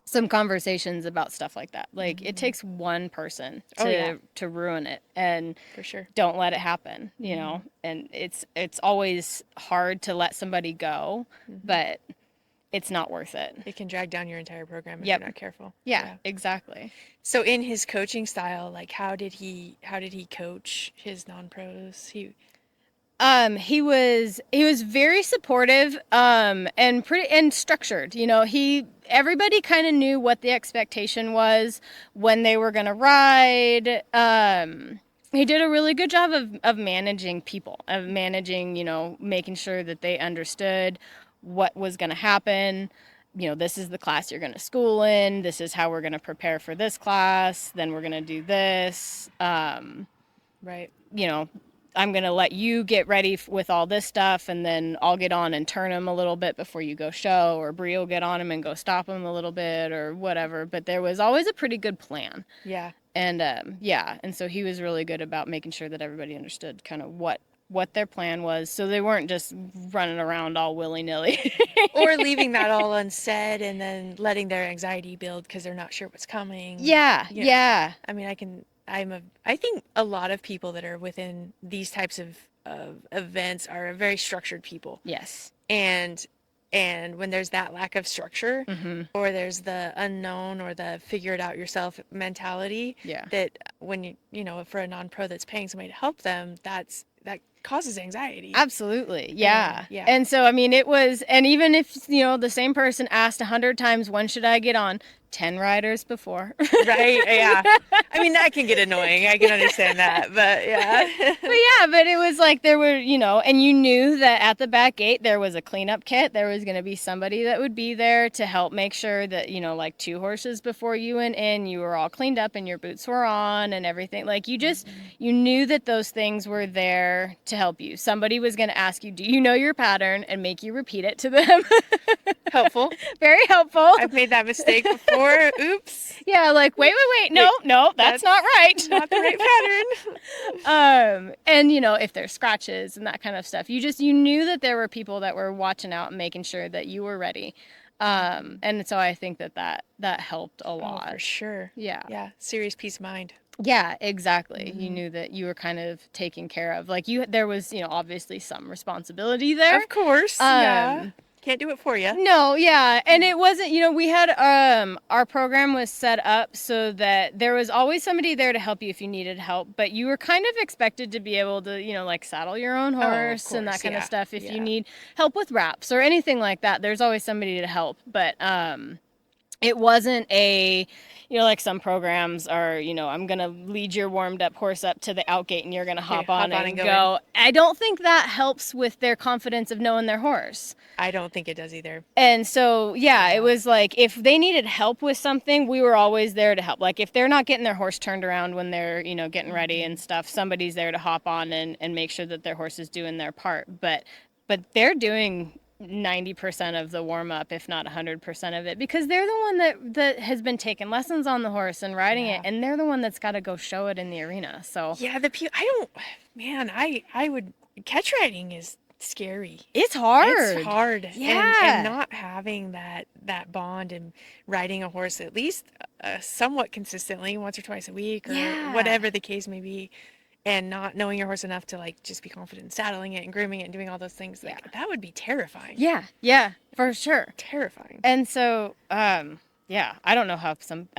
some conversations about stuff like that. Like it takes one person Oh, yeah. to ruin it, and For sure. don't let it happen, you know. And it's always hard to let somebody go, but it's not worth it. It can drag down your entire program if Yep. you're not careful. Yeah, exactly. So in his coaching style, like how did he coach his non-pros? He was very supportive, and pretty and structured. You know, everybody kind of knew what the expectation was when they were gonna ride. He did a really good job of managing people, of managing, you know, making sure that they understood what was gonna happen. You know, this is the class you're gonna school in. This is how we're gonna prepare for this class. Then we're gonna do this. Right. You know, I'm going to let you get ready with all this stuff, and then I'll get on and turn him a little bit before you go show, or Bre will get on him and go stop him a little bit or whatever. But there was always a pretty good plan. Yeah. And yeah, and so he was really good about making sure that everybody understood kind of what their plan was, so they weren't just running around all willy-nilly. Or leaving that all unsaid and then letting their anxiety build because they're not sure what's coming. Yeah, You know, yeah. I mean, I think a lot of people that are within these types of events are very structured people. Yes. And when there's that lack of structure, or there's the unknown or the figure it out yourself mentality, Yeah. that when you know, for a non-pro that's paying somebody to help them, that causes anxiety. Absolutely. Yeah. Yeah. And so, I mean, and even if, you know, the same person asked 100 times, when should I get on? 10 riders before. Right. Yeah. I mean, that can get annoying. I can understand that, but yeah. But it was like there were, you know, and you knew that at the back gate there was a cleanup kit. There was going to be somebody that would be there to help make sure that, you know, like 2 horses before you went in, you were all cleaned up and your boots were on and everything. Like you knew that those things were there to help you. Somebody was going to ask you, do you know your pattern, and make you repeat it to them. Helpful. Very helpful. I've made that mistake before. Oops. Yeah, like wait. No, that's not right. Not the right pattern. And you know, if there's scratches and that kind of stuff, you knew that there were people that were watching out and making sure that you were ready. And so I think that helped a lot. Oh, for sure. Yeah. Yeah. Serious peace of mind. Yeah, exactly. You knew that you were kind of taken care of. Like there was, you know, obviously some responsibility there. Of course. Yeah. Can't do it for you. No, yeah. And it wasn't, you know, we had our program was set up so that there was always somebody there to help you if you needed help, but you were kind of expected to be able to, you know, like saddle your own horse and that kind of stuff. If you need help with wraps or anything like that, there's always somebody to help. But it wasn't you know, like some programs are, you know, I'm going to lead your warmed up horse up to the outgate and you're going to hop on and go. I don't think that helps with their confidence of knowing their horse. I don't think it does either. And so, yeah, it was like if they needed help with something, we were always there to help. Like if they're not getting their horse turned around when they're, you know, getting ready and stuff, somebody's there to hop on and make sure that their horse is doing their part. But they're doing 90% of the warm up, if not 100% of it, because they're the one that has been taking lessons on the horse and riding it, and they're the one that's got to go show it in the arena. So yeah, I would catch riding is scary. It's hard. It's hard. Yeah. And not having that bond and riding a horse at least somewhat consistently once or twice a week or whatever the case may be, and not knowing your horse enough to like just be confident in saddling it and grooming it and doing all those things, like that would be terrifying. Yeah, for sure. Terrifying. And so, yeah, I don't know how some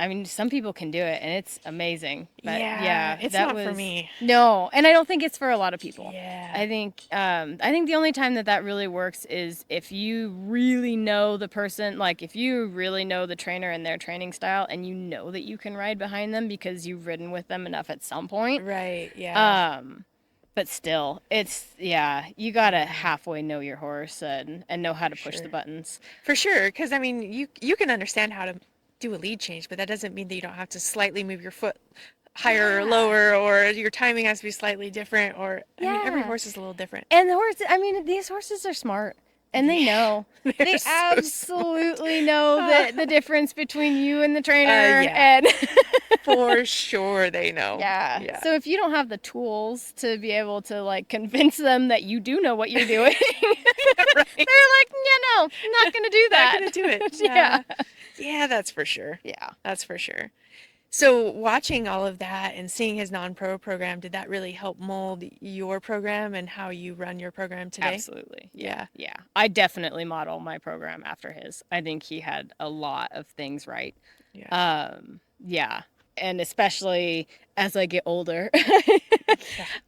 people can do it and it's amazing. But yeah, it's not for me. No, and I don't think it's for a lot of people. Yeah. I think the only time that really works is if you really know the person, like if you really know the trainer and their training style and you know that you can ride behind them because you've ridden with them enough at some point. Right, yeah. But still, you gotta halfway know your horse and know how to push the buttons. For sure, because I mean, you can understand how to do a lead change, but that doesn't mean that you don't have to slightly move your foot higher or lower, or your timing has to be slightly different, or I mean, every horse is a little different. And these horses are smart. And they know. They're They so absolutely know the difference between you and the smart. trainer. Yeah, And for sure they know. yeah. Yeah. So if you don't have the tools to be able to like convince them that you do know what you're doing, Right. they're like, yeah, no, I'm not gonna do Not that. gonna do it. Yeah. Yeah. Yeah, that's for sure. Yeah. That's for sure. So watching all of that and seeing his non-pro program, did that really help mold your program and how you run your program today? Absolutely. Yeah. Yeah. I definitely model my program after his. I think he had a lot of things right. Yeah. Yeah. And especially as I get older, Yeah.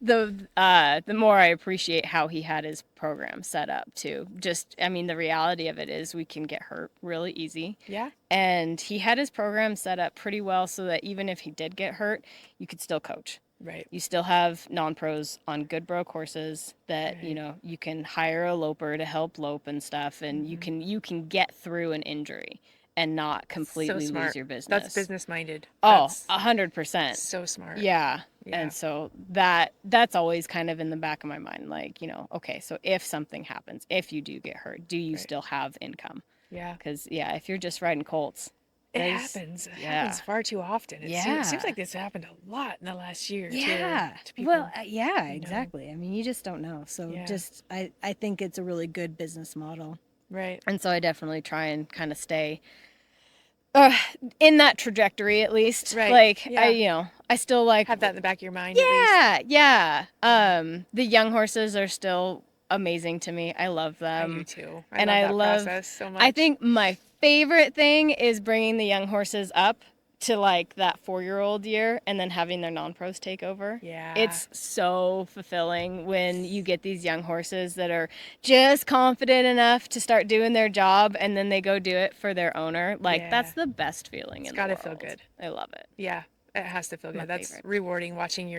the more I appreciate how he had his program set up too. Just, I mean, the reality of it is we can get hurt really easy. Yeah. And he had his program set up pretty well so that even if he did get hurt, you could still coach. Right. You still have non-pros on good bro courses that, Right. you know, you can hire a loper to help lope and stuff, and you can get through an injury and not So completely lose smart. your That's business. business minded. Oh, That's 100%. so smart. Yeah. Yeah. And so that's always kind of in the back of my mind, like, you know, okay, so if something happens, if you do get hurt, do you Right. still have income? Yeah. Because yeah, if you're just riding colts, It there's- happens. It yeah. happens far too often. It Yeah. seems like this happened a lot in the last year Yeah. to people. Well, yeah, you know. exactly. I mean, you just don't know. So Yeah. just I think it's a really good business model. Right. And so I definitely try and kind of stay in that trajectory at least. Right. Like Yeah. I still like Have that in the back of your mind at least. Yeah, yeah. The young horses are still amazing to me. I love I them. do too. And I I love that love- process so much. I think my favorite thing is bringing the young horses up to like that 4-year-old year and then having their non-pros take over. Yeah. It's so fulfilling when you get these young horses that are just confident enough to start doing their job and then they go do it for their owner. Like Yeah. that's the best feeling It's in gotta the feel world. good. I love it. Yeah. It has to feel My good. That's favorite. rewarding watching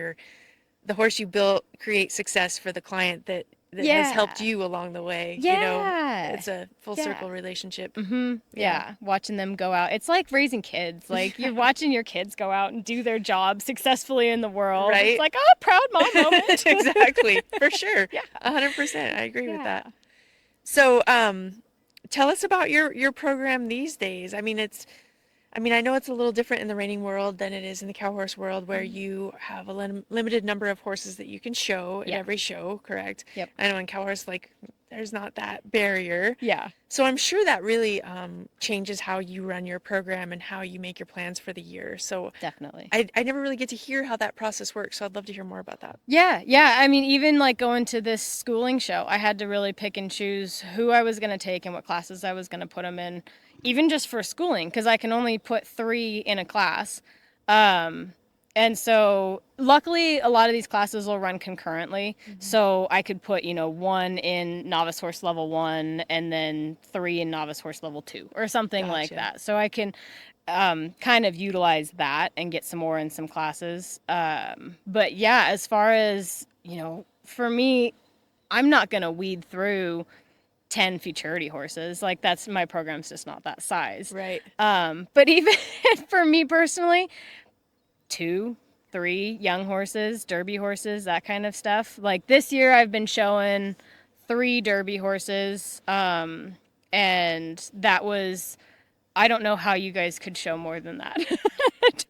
the horse you built create success for the client that has helped Yeah. you along the way. Yeah. You know, it's a full Yeah. circle relationship. Mm-hmm. Yeah. Yeah. Watching them go out. It's like raising kids. Like you're watching your kids go out and do their job successfully in the world. Right. It's like, oh, proud mom moment. Exactly. For sure. Yeah. 100%. I agree with Yeah. that. So, tell us about your program these days. I know it's a little different in the reining world than it is in the cow horse world, where you have a limited number of horses that you can show at Yeah. every show, correct? Yep. I know in cow horse, like, there's not that barrier. Yeah. So I'm sure that really changes how you run your program and how you make your plans for the year. So Definitely. I never really get to hear how that process works, so I'd love to hear more about that. Yeah, yeah. I mean, even like going to this schooling show, I had to really pick and choose who I was going to take and what classes I was going to put them in, even just for schooling, because I can only put 3 in a class. And so luckily a lot of these classes will run concurrently. So I could put, 1 in novice horse level 1 and then 3 in novice horse level 2 or something like Gotcha. that. So I can kind of utilize that and get some more in some classes. But yeah, as far as, for me, I'm not going to weed through 10 futurity horses. Like my program's just not that size. Right. But even for me personally, 2, 3 young horses, derby horses, that kind of stuff. Like this year I've been showing 3 derby horses. And that was, I don't know how you guys could show more than that.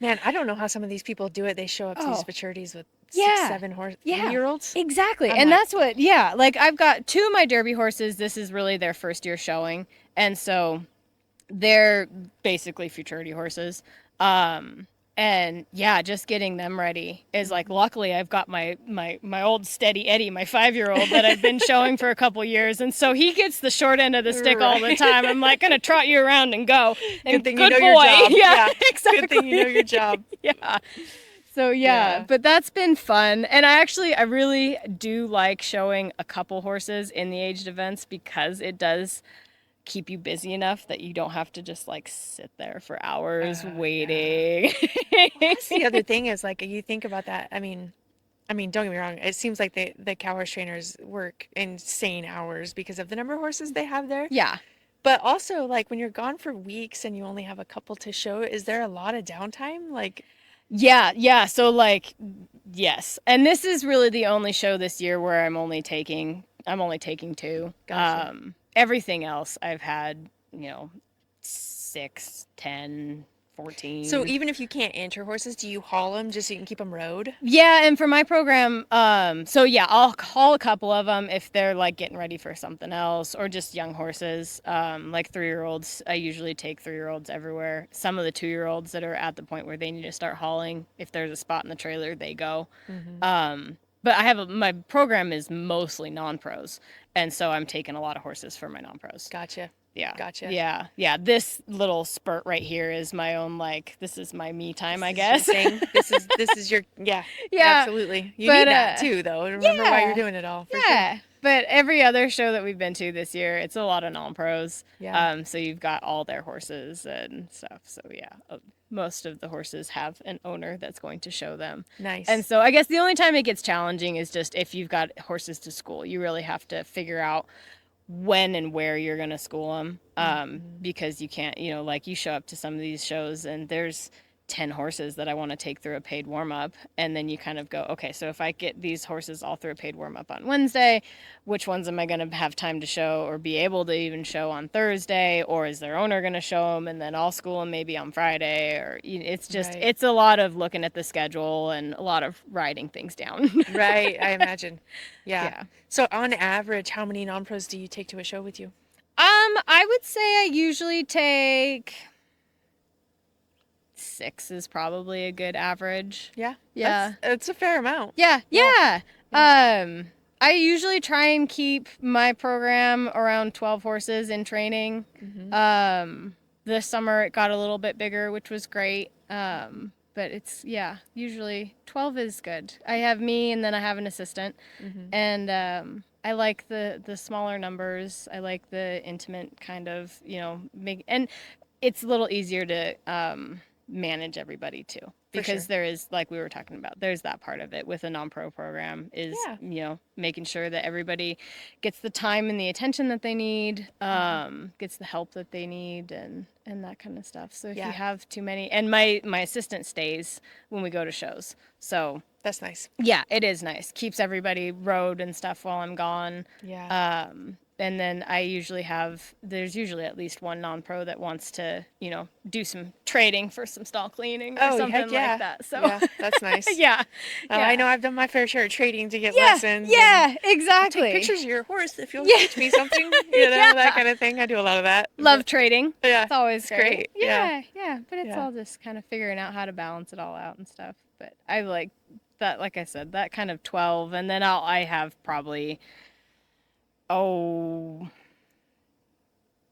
Man, I don't know how some of these people do it. They show up to these Oh. maturities with Yeah. 6, 7 Yeah. 3-year-olds. Exactly. I'm And like- that's what, like I've got 2 of my derby horses. This is really their first year showing. And so they're basically futurity horses. And yeah, just getting them ready is like, luckily I've got my old steady Eddie, my 5-year-old that I've been showing for a couple years. And so he gets the short end of the stick all the Right. time. I'm like, gonna trot you around and go. And Good thing good you know boy. your job. Yeah, exactly. Good thing you know your job. Yeah. So yeah, Yeah. but that's been fun. And I really do like showing a couple horses in the aged events because it does keep you busy enough that you don't have to just like sit there for hours Yeah. waiting. That's the other thing is like you think about that. I mean, don't get me wrong. It seems like the cow horse trainers work insane hours because of the number of horses they have there. Yeah. But also like when you're gone for weeks and you only have a couple to show, is there a lot of downtime? Like, Yeah. So like, yes. And this is really the only show this year where I'm only taking 2. Gotcha. everything else I've had, 6, 10, So 14. even if you can't enter horses, do you haul them just so you can keep them rode? Yeah, and for my program, so yeah, I'll call a couple of them if they're like getting ready for something else or just young horses, like 3-year-olds. I usually take 3-year-olds everywhere. Some of the 2-year-olds that are at the point where they need to start hauling, if there's a spot in the trailer, they go. Mm-hmm. But my program is mostly non-pros, and so I'm taking a lot of horses for my non-pros. Gotcha. Yeah. Gotcha. Yeah. Yeah. This little spurt right here is my own, like, this is my me time, I This is your guess. thing. This is your yeah. Yeah. Absolutely. You But need that too, though. Remember why you're yeah. doing it all for sure. Yeah. But every other show that we've been to this year, it's a lot of non-pros. Yeah. So you've got all their horses and stuff. So yeah, most of the horses have an owner that's going to show them. Nice. And so I guess the only time it gets challenging is just if you've got horses to school. You really have to figure out when and where you're going to school them, because you can't, like you show up to some of these shows and there's 10 horses that I want to take through a paid warm-up, and then you kind of go, okay, so if I get these horses all through a paid warm-up on Wednesday, which ones am I going to have time to show or be able to even show on Thursday, or is their owner going to show them and then I'll school them maybe on Friday, or it's just Right. it's a lot of looking at the schedule and a lot of writing things down. Right. I imagine. Yeah. Yeah. So on average, how many non-pros do you take to a show with you? I would say I usually take 6 is probably a good average. Yeah. Yeah. It's a fair amount. Yeah. Yeah. I usually try and keep my program around 12 horses in training. Mm-hmm. This summer it got a little bit bigger, which was great. But it's, yeah, usually 12 is good. I have me and then I have an assistant. Mm-hmm. And I like the smaller numbers. I like the intimate kind of, and it's a little easier to manage everybody too, because sure. there is, like we were talking about, there's that part of it with a non-pro program is, Yeah. making sure that everybody gets the time and the attention that they need, gets the help that they need, and that kind of stuff. So if Yeah. you have too many, and my assistant stays when we go to shows, so That's nice. yeah, it is nice. Keeps everybody rode and stuff while I'm gone. Yeah. And then there's usually at least one non-pro that wants to, do some trading for some stall cleaning or something heck yeah. like that. So yeah, that's nice. yeah. I know I've done my fair share of trading to get Yeah, lessons. yeah, exactly. Take pictures of your horse if you'll teach me something. That kind of thing. I do a lot of that. Love trading. Yeah. It's always great. Yeah. Yeah. But it's all just kind of figuring out how to balance it all out and stuff. But I like that, like I said, that kind of 12, and then I have probably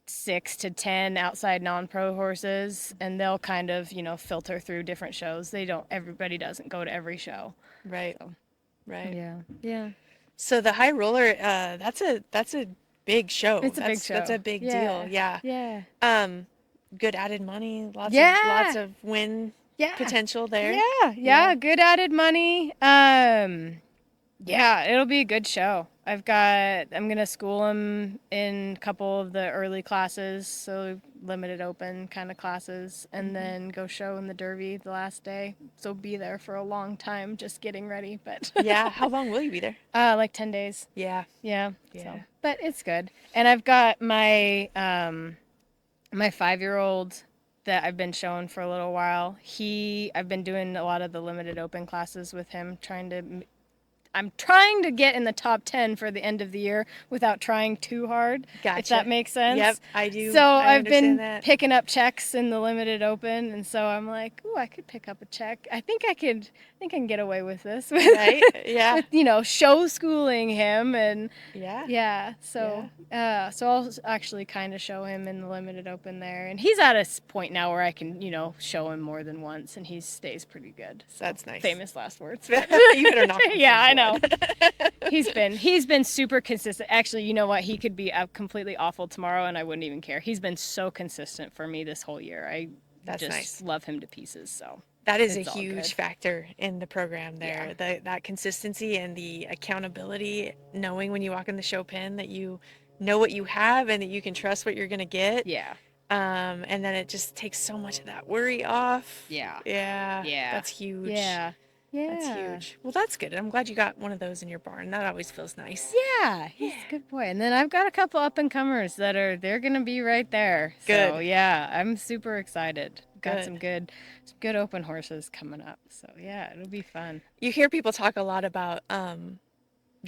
6 to 10 outside non-pro horses, and they'll kind of, filter through different shows. Everybody doesn't go to every show. Right. So, Right. Yeah. So the high roller, that's a big show. It's a big show. That's a big deal. Yeah. Yeah. Good added money. Lots of win potential there. Yeah. Good added money. Yeah, it'll be a good show. I'm gonna school them in a couple of the early classes, so limited open kind of classes, and then go show in the Derby the last day. So be there for a long time, just getting ready. But Yeah. How long will you be there? like 10 days. Yeah. Yeah. Yeah. So, but it's good. And I've got my my 5-year-old that I've been showing for a little while. I've been doing a lot of the limited open classes with him, I'm trying to get in the top 10 for the end of the year without trying too hard. Gotcha. If that makes sense. Yep, I do. So I I've been understand that. picking up checks in the limited open, and so I'm like, ooh, I could pick up a check. I think I can get away with this. Right? Yeah. With, show schooling him, and Yeah. so I'll actually kind of show him in the limited open there, and he's at a point now where I can, show him more than once, and he stays pretty good. So, That's nice. Famous last words. You better not. Yeah, I know. He's been super consistent. Actually, you know what? He could be completely awful tomorrow, and I wouldn't even care. He's been so consistent for me this whole year. I That's just nice. love him to pieces. So That is a it's all huge good. factor in the program there. That consistency and the accountability, knowing when you walk in the show pen that you know what you have and that you can trust what you're going to get. Yeah. And then it just takes so much of that worry off. Yeah. Yeah. Yeah. That's huge. Yeah. That's Yeah. huge. Well, that's good. I'm glad you got one of those in your barn. That always feels nice. Yeah, he's Yeah. a good boy. And then I've got a couple up and comers they're gonna be right there. So Good. yeah, I'm super excited. Got Good. some good open horses coming up. So yeah, it'll be fun. You hear people talk a lot about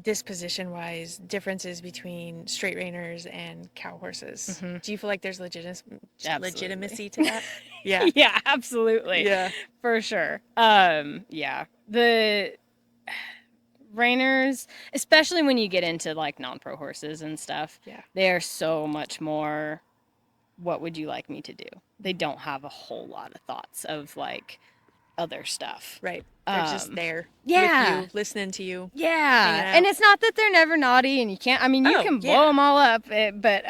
disposition wise differences between straight reiners and cow horses. Hmm. Do you feel like there's Absolutely. legitimacy to that? Yeah. Yeah, absolutely. Yeah. For sure. Yeah. The reiners, especially when you get into like non-pro horses and stuff, Yeah. they are so much more, what would you like me to do? They don't have a whole lot of thoughts of like other stuff. Right. They're just there with Yeah. you, listening to you, hanging Yeah. out. And it's not that they're never naughty and you can't, I mean, you Oh, can yeah. blow them all up, but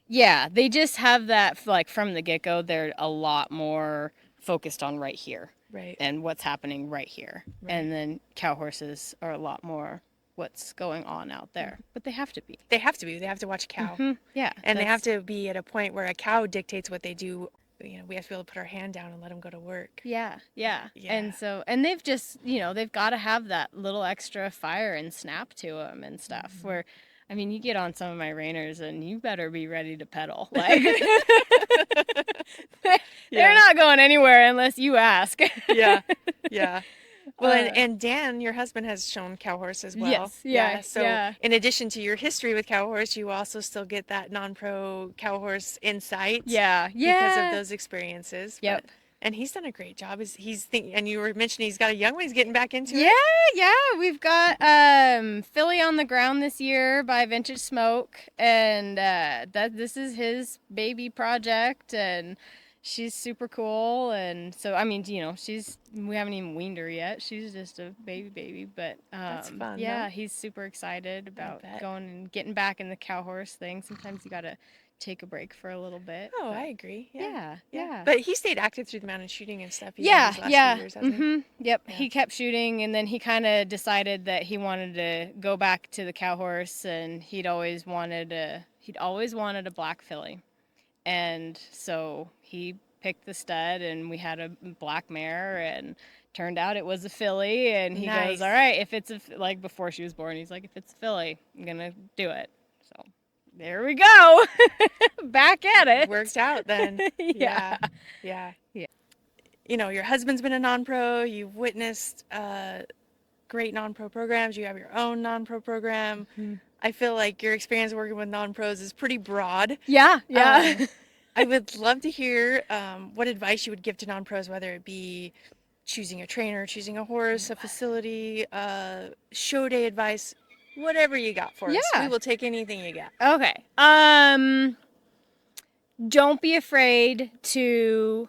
yeah, they just have that, like from the get-go, they're a lot more focused on right here. Right. And what's happening right here. Right. And then cow horses are a lot more what's going on out there. But they have to be. They have to be. They have to watch a cow. Yeah. And they have to be at a point where a cow dictates what they do. You know, we have to be able to put our hand down and let them go to work. Yeah, yeah. Yeah. And so, and they've just, they've got to have that little extra fire and snap to them and stuff. Where, I mean, you get on some of my reiners and you better be ready to pedal. Like, they're not going anywhere unless you ask. Yeah. Yeah. Well, and Dan, your husband, has shown cow horse as well. Yes. Yeah. So yeah. in addition to your history with cow horse, you also still get that non-pro cow horse insight. Yeah. Because of those experiences. Yep. And he's done a great job. And you were mentioning he's got a young one. He's getting back into it. Yeah. We've got Philly on the Ground this year by Vintage Smoke, and this is his baby project, and she's super cool. And so I mean, we haven't even weaned her yet. She's just a baby, but That's fun. yeah, though. he's super excited about bet. going and getting back in the cow horse thing. Sometimes you gotta take a break for a little bit. Oh, but I agree. yeah. But he stayed active through the mountain shooting and stuff. Yeah, these last yeah. few years, hasn't he? Yep. Yeah. He kept shooting, and then he kind of decided that he wanted to go back to the cow horse, and he'd always wanted a black filly, and so he picked the stud, and we had a black mare, and turned out it was a filly, and he Nice. goes, all right, if it's like before she was born, he's like, if it's a filly, I'm gonna do it. So there we go. Back at it. Worked out then. Yeah. Yeah. You know, your husband's been a non-pro. You've witnessed great non-pro programs. You have your own non-pro program. I feel like your experience working with non-pros is pretty broad. Yeah. I would love to hear what advice you would give to non-pros, whether it be choosing a trainer, choosing a horse, a facility, show day advice, whatever you got for us. Yeah. We will take anything you got. Okay. Don't be afraid to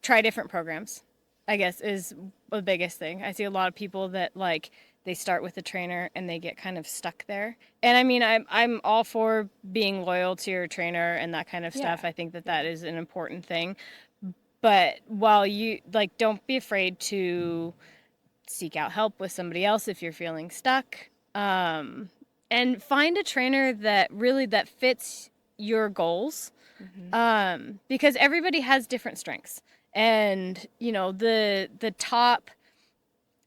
try different programs, I guess, is the biggest thing. I see a lot of people that like they start with a trainer and they get kind of stuck there. And I mean, I'm all for being loyal to your trainer and that kind of stuff. Yeah. I think that is an important thing. But while you like, don't be afraid to seek out help with somebody else if you're feeling stuck. And find a trainer that fits your goals. Because everybody has different strengths, and the top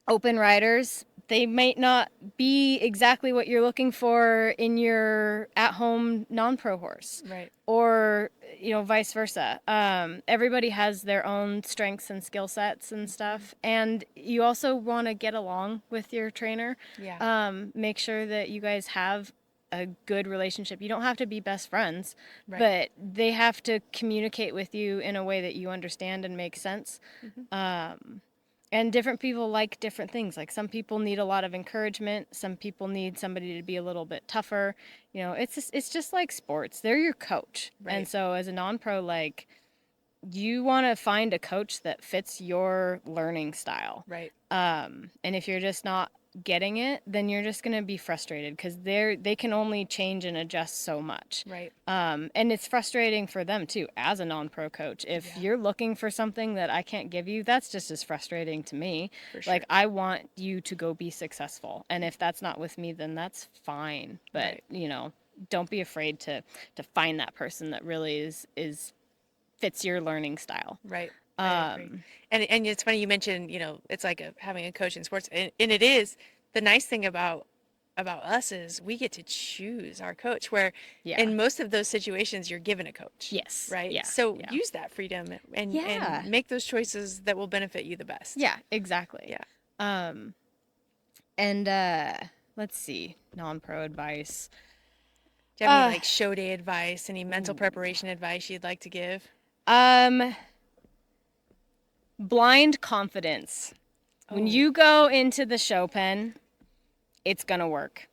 open riders, they might not be exactly what you're looking for in your at-home non-pro horse, Right. or vice versa. Everybody has their own strengths and skill sets and stuff, and you also want to get along with your trainer. Yeah. Make sure that you guys have a good relationship. You don't have to be best friends, Right. but they have to communicate with you in a way that you understand and makes sense. And different people like different things. Like some people need a lot of encouragement. Some people need somebody to be a little bit tougher. It's just like sports. They're your coach. Right. And so as a non-pro, like, you want to find a coach that fits your learning style. Right. And if you're just not getting it, then you're just going to be frustrated because they can only change and adjust so much. Right. And it's frustrating for them too as a non-pro coach. If you're looking for something that I can't give you, that's just as frustrating to me. For sure. Like, I want you to go be successful, and if that's not with me, then that's fine. But don't be afraid to find that person that really is fits your learning style. Right. I agree. Um, And it's funny you mentioned, it's like having a coach in sports, and it is the nice thing about us is we get to choose our coach, where yeah. in most of those situations you're given a coach, Yes. right? Yeah. So Yeah. use that freedom and Yeah. make those choices that will benefit you the best. Yeah, exactly. Yeah. Um, and let's see, non-pro advice. Do you have any Uh, like show day advice, any mental ooh. preparation advice you'd like to give? Um, Blind confidence. When Oh, you go into the show pen, it's gonna work.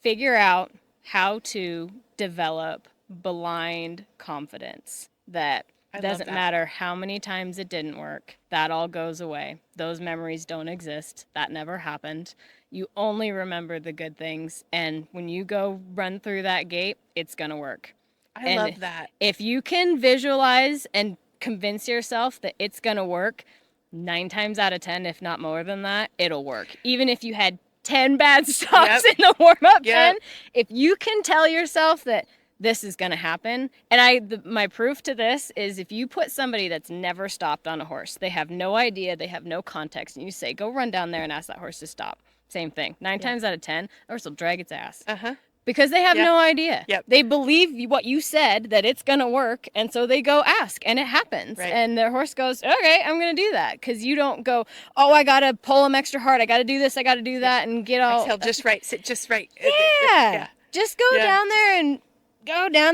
Figure out how to develop blind confidence that I love doesn't that. matter how many times it didn't work. That all goes away. Those memories don't exist. That never happened. You only remember the good things. And when you go run through that gate, it's going to work. I And love that. if you can visualize and convince yourself that it's going to work, 9 times out of 10, if not more than that, it'll work. Even if you had 10 bad stops Yep. in the warm-up Yep. pen, if you can tell yourself that this is going to happen, and my proof to this is if you put somebody that's never stopped on a horse, they have no idea, they have no context, and you say, go run down there and ask that horse to stop. Same thing. 9 times out of 10, the horse will drag its ass. Uh-huh. Because they have Yeah. no idea. Yep. They believe what you said, that it's going to work, and so they go ask, and it happens. Right. And their horse goes, okay, I'm going to do that. Because you don't go, oh, I got to pull them extra hard. I got to do this, I got to do that, and get all... Exhale just right, sit just right. Yeah. Just go Yeah. down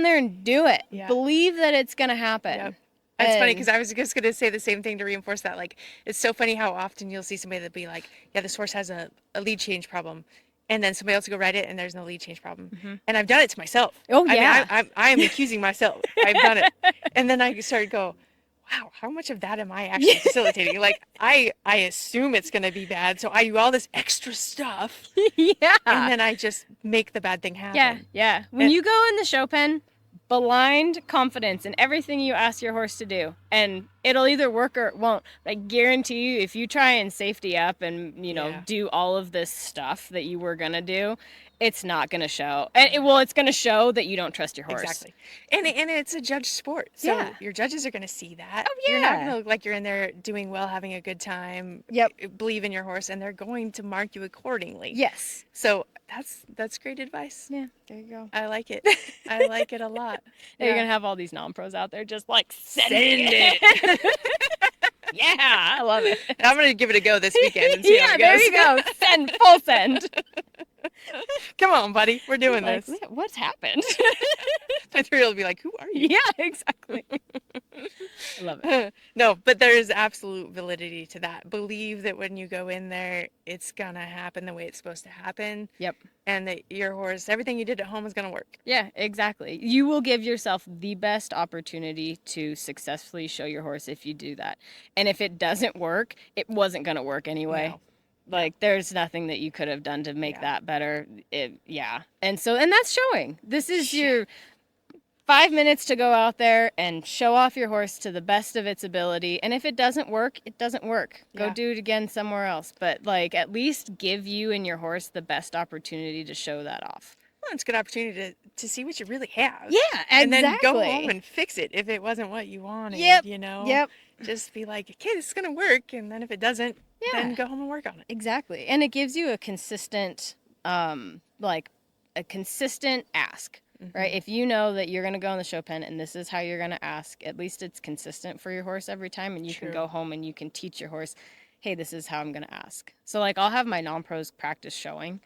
there and do it. Yeah. Believe that it's going to happen. Yep. That's funny because I was just going to say the same thing to reinforce that. Like, it's so funny how often you'll see somebody that'll be like, yeah, this horse has a lead change problem. And then somebody else will go ride it and there's no lead change problem. Mm-hmm. And I've done it to myself. Oh, I yeah. mean, I am accusing myself. I've done it. And then I started to go, wow, how much of that am I actually facilitating? Like, I assume it's going to be bad. So I do all this extra stuff. Yeah. And then I just make the bad thing happen. Yeah, yeah. When you go in the show pen, blind confidence in everything you ask your horse to do, and it'll either work or it won't. But I guarantee you, if you try and safety up and Yeah. do all of this stuff that you were gonna do, it's not gonna show. And it's gonna show that you don't trust your horse. Exactly. And it's a judge sport. So Yeah. your judges are going to see that. Oh, You're not yeah. going to look like you're in there doing well, having a good time. Yep. Believe in your horse, and they're going to mark you accordingly. Yes. So that's great advice. Yeah. There you go. I like it. I like it a lot. You're Yeah. gonna have all these non-pros out there just like send it. Yeah, I love it. I'm going to give it a go this weekend and see how Yeah, it there goes. you go. Send, full send. Come on, buddy. We're doing Like, this. what's happened? My 3-year-old will be like, who are you? Yeah, exactly. I love it. No, but there is absolute validity to that. Believe that when you go in there, it's going to happen the way it's supposed to happen. Yep. And that your horse, everything you did at home is going to work. Yeah, exactly. You will give yourself the best opportunity to successfully show your horse if you do that. And if it doesn't work, it wasn't going to work anyway. No. Like, there's nothing that you could have done to make Yeah. that better. And that's showing. This is your 5 minutes to go out there and show off your horse to the best of its ability. And if it doesn't work, it doesn't work. Go Yeah. do it again somewhere else. But, like, at least give you and your horse the best opportunity to show that off. Well, it's a good opportunity to see what you really have. Yeah, exactly. And then go home and fix it if it wasn't what you wanted, Yep. Yep. Yep. Just be like, okay, this is going to work. And then if it doesn't, then go home and work on it. Exactly. And it gives you a consistent, a consistent ask, right? If you know that you're going to go in the show pen and this is how you're going to ask, at least it's consistent for your horse every time. And you can True. go home and you can teach your horse, hey, this is how I'm going to ask. So, like, I'll have my non-pros practice showing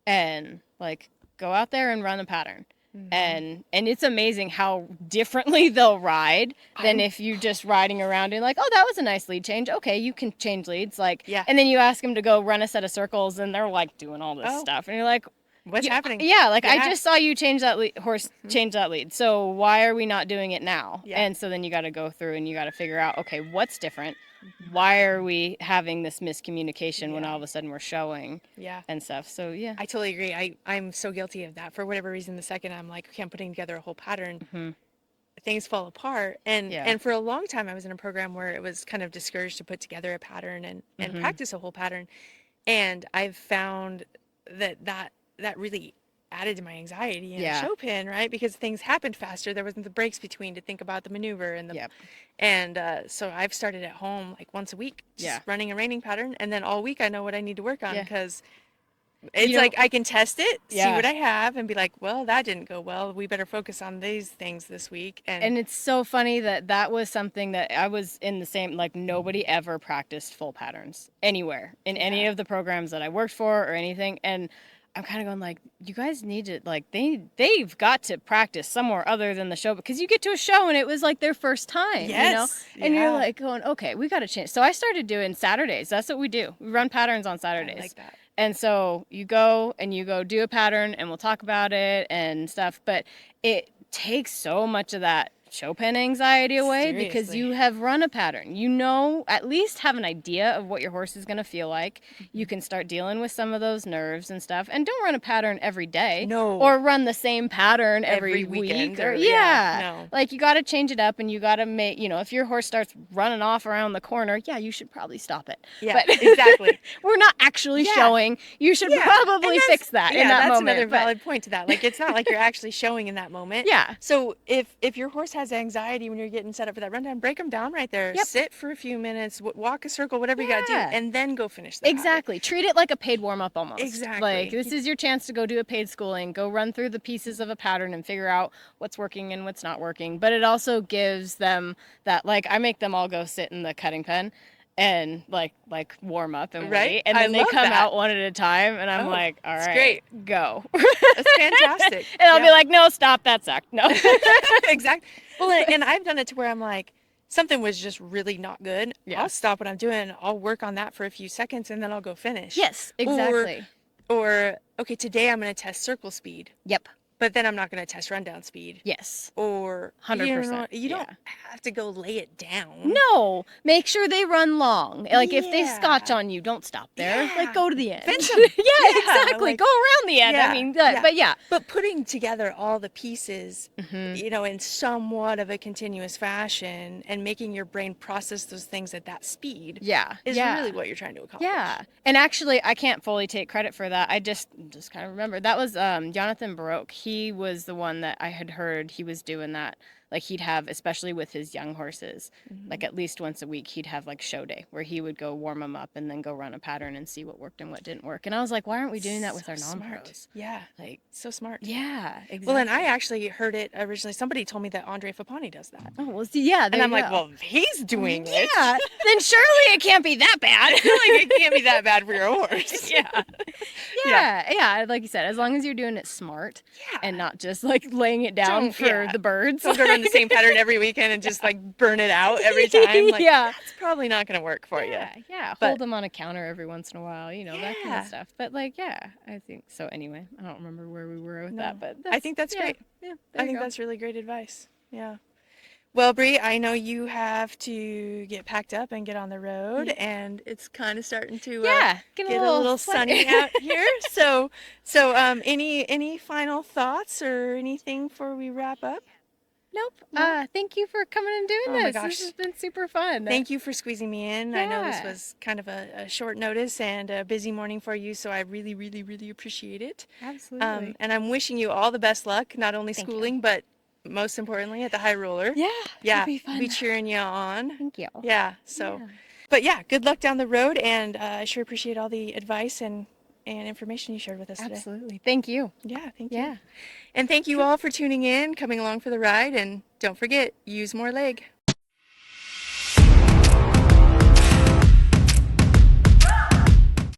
and, like, go out there and run a pattern. And it's amazing how differently they'll ride than if you just riding around and like, oh, that was a nice lead change. Okay, you can change leads. Like, Yeah. And then you ask them to go run a set of circles and they're like doing all this stuff. And you're like, What's happening? Yeah, like I Yeah. just saw you change that horse, change that lead. So why are we not doing it now? Yeah. And so then you got to go through and you got to figure out, okay, what's different? Why are we having this miscommunication when all of a sudden we're showing Yeah. and stuff? So yeah. I totally agree. I'm so guilty of that. For whatever reason, the second I'm like, okay, I'm putting together a whole pattern, things fall apart. And for a long time, I was in a program where it was kind of discouraged to put together a pattern and practice a whole pattern. And I've found that really added to my anxiety in a Yeah. show pen, right? Because things happened faster. There wasn't the breaks between to think about the maneuver Yep. so I've started at home like once a week, just Yeah. running a reining pattern, and then all week I know what I need to work on Yeah. because You it's know, like I can test it, see yeah. what I have, and be like, well, that didn't go well. We better focus on these things this week. And And it's so funny that that was something that I was in the same, like, nobody ever practiced full patterns anywhere in any yeah, of the programs that I worked for or anything. And I'm kind of going like, you guys need to, like, they've got to practice somewhere other than the show, because you get to a show and it was like their first time, you know? yes, And you're yeah, like going, okay, we got to change. So I started doing Saturdays. That's what we do. We run patterns on I Saturdays. like that. And so you go do a pattern and we'll talk about it and stuff. But it takes so much of that show pen anxiety away because Seriously. you have run a pattern. You know, at least have an idea of what your horse is going to feel like. You can start dealing with some of those nerves and stuff. And don't run a pattern every day No, or run the same pattern every weekend week or yeah, yeah. no, Like you got to change it up and you got to make, you know, if your horse starts running off around the corner, yeah, you should probably stop it. yeah, But exactly. we're not actually Yeah. showing. You should Yeah, probably and fix that in that that's moment. another but- valid point to that. Like, it's not like you're actually showing in that moment. Yeah. So if your horse has anxiety when you're getting set up for that rundown, break them down right there. Yep. Sit for a few minutes, walk a circle, whatever you got to do, Yeah. and then go finish the pattern. Exactly. Treat it like a paid warm up almost. Exactly. Like this is your chance to go do a paid schooling, go run through the pieces of a pattern and figure out what's working and what's not working. But it also gives them that, like, I make them all go sit in the cutting pen and like warm up and Right? wait. And I then they love come that. out one at a time and I'm Oh, like, all that's right, great. go. That's fantastic. And I'll be Yeah. like, no, stop, that sucked. No. Exactly. Well, and I've done it to where I'm like, something was just really not good. Yeah. I'll stop what I'm doing. I'll work on that for a few seconds, and then I'll go finish. Yes, exactly. Or okay, today I'm going to test circle speed, Yep. but then I'm not going to test rundown speed. Yes. Or 100%, you don't yeah. have to go lay it down. No, make sure they run long. Like if they scotch Yeah. on you, don't stop there. Yeah. Like go to the end. Finish 'em. yeah, Yeah, exactly. like- Go around the end. Yeah, I mean, yeah. but yeah. But putting together all the pieces, Mhm. in somewhat of a continuous fashion and making your brain process those things at that speed Yeah. is yeah. really what you're trying to accomplish. Yeah. And actually, I can't fully take credit for that. I just kind of remember that was Jonathan Baroque. He was the one that I had heard he was doing that. Like he'd have, especially with his young horses, like at least once a week, he'd have like show day where he would go warm them up and then go run a pattern and see what worked and what didn't work. And I was like, why aren't we doing that with our So non-pros? smart. Yeah, Like, so smart. yeah, exactly. Well, and I actually heard it originally. Somebody told me that Andre Fapani does that. Oh, well, see, yeah, there And I'm you like, go. well, if he's doing it. Yeah, then surely it can't be that bad. like it can't be that bad for your horse. yeah. Yeah, like you said, as long as you're doing it smart Yeah. and not just like laying it down Don't- for yeah. the birds. Don't go run the same pattern every weekend and just like burn it out every time. Like, yeah. It's probably not going to work for you. Yeah, But- hold them on a counter every once in a while, that kind Yeah. of stuff. But like, yeah, I think so. Anyway, I don't remember where we were with No. that, but I think that's yeah, great. Yeah, I think that's really great advice. Yeah. Well, Bre, I know you have to get packed up and get on the road, and it's kind of starting to get a little sunny out here. So, any final thoughts or anything before we wrap up? Nope. No? Thank you for coming and doing Oh my this. gosh. This has been super fun. Thank you for squeezing me in. I know this Yeah. was kind of a short notice and a busy morning for you, so I really, really, really appreciate it. Absolutely. And I'm wishing you all the best luck, not only Thank you. schooling, but most importantly at the high roller. Yeah. Yeah, It'll be fun. be cheering you on. Thank you. Yeah, so, Yeah. but yeah, good luck down the road, and I sure appreciate all the advice and information you shared with us today. Absolutely. Thank you. Yeah, thank you. Yeah. And thank you all for tuning in, coming along for the ride, and don't forget, use more leg.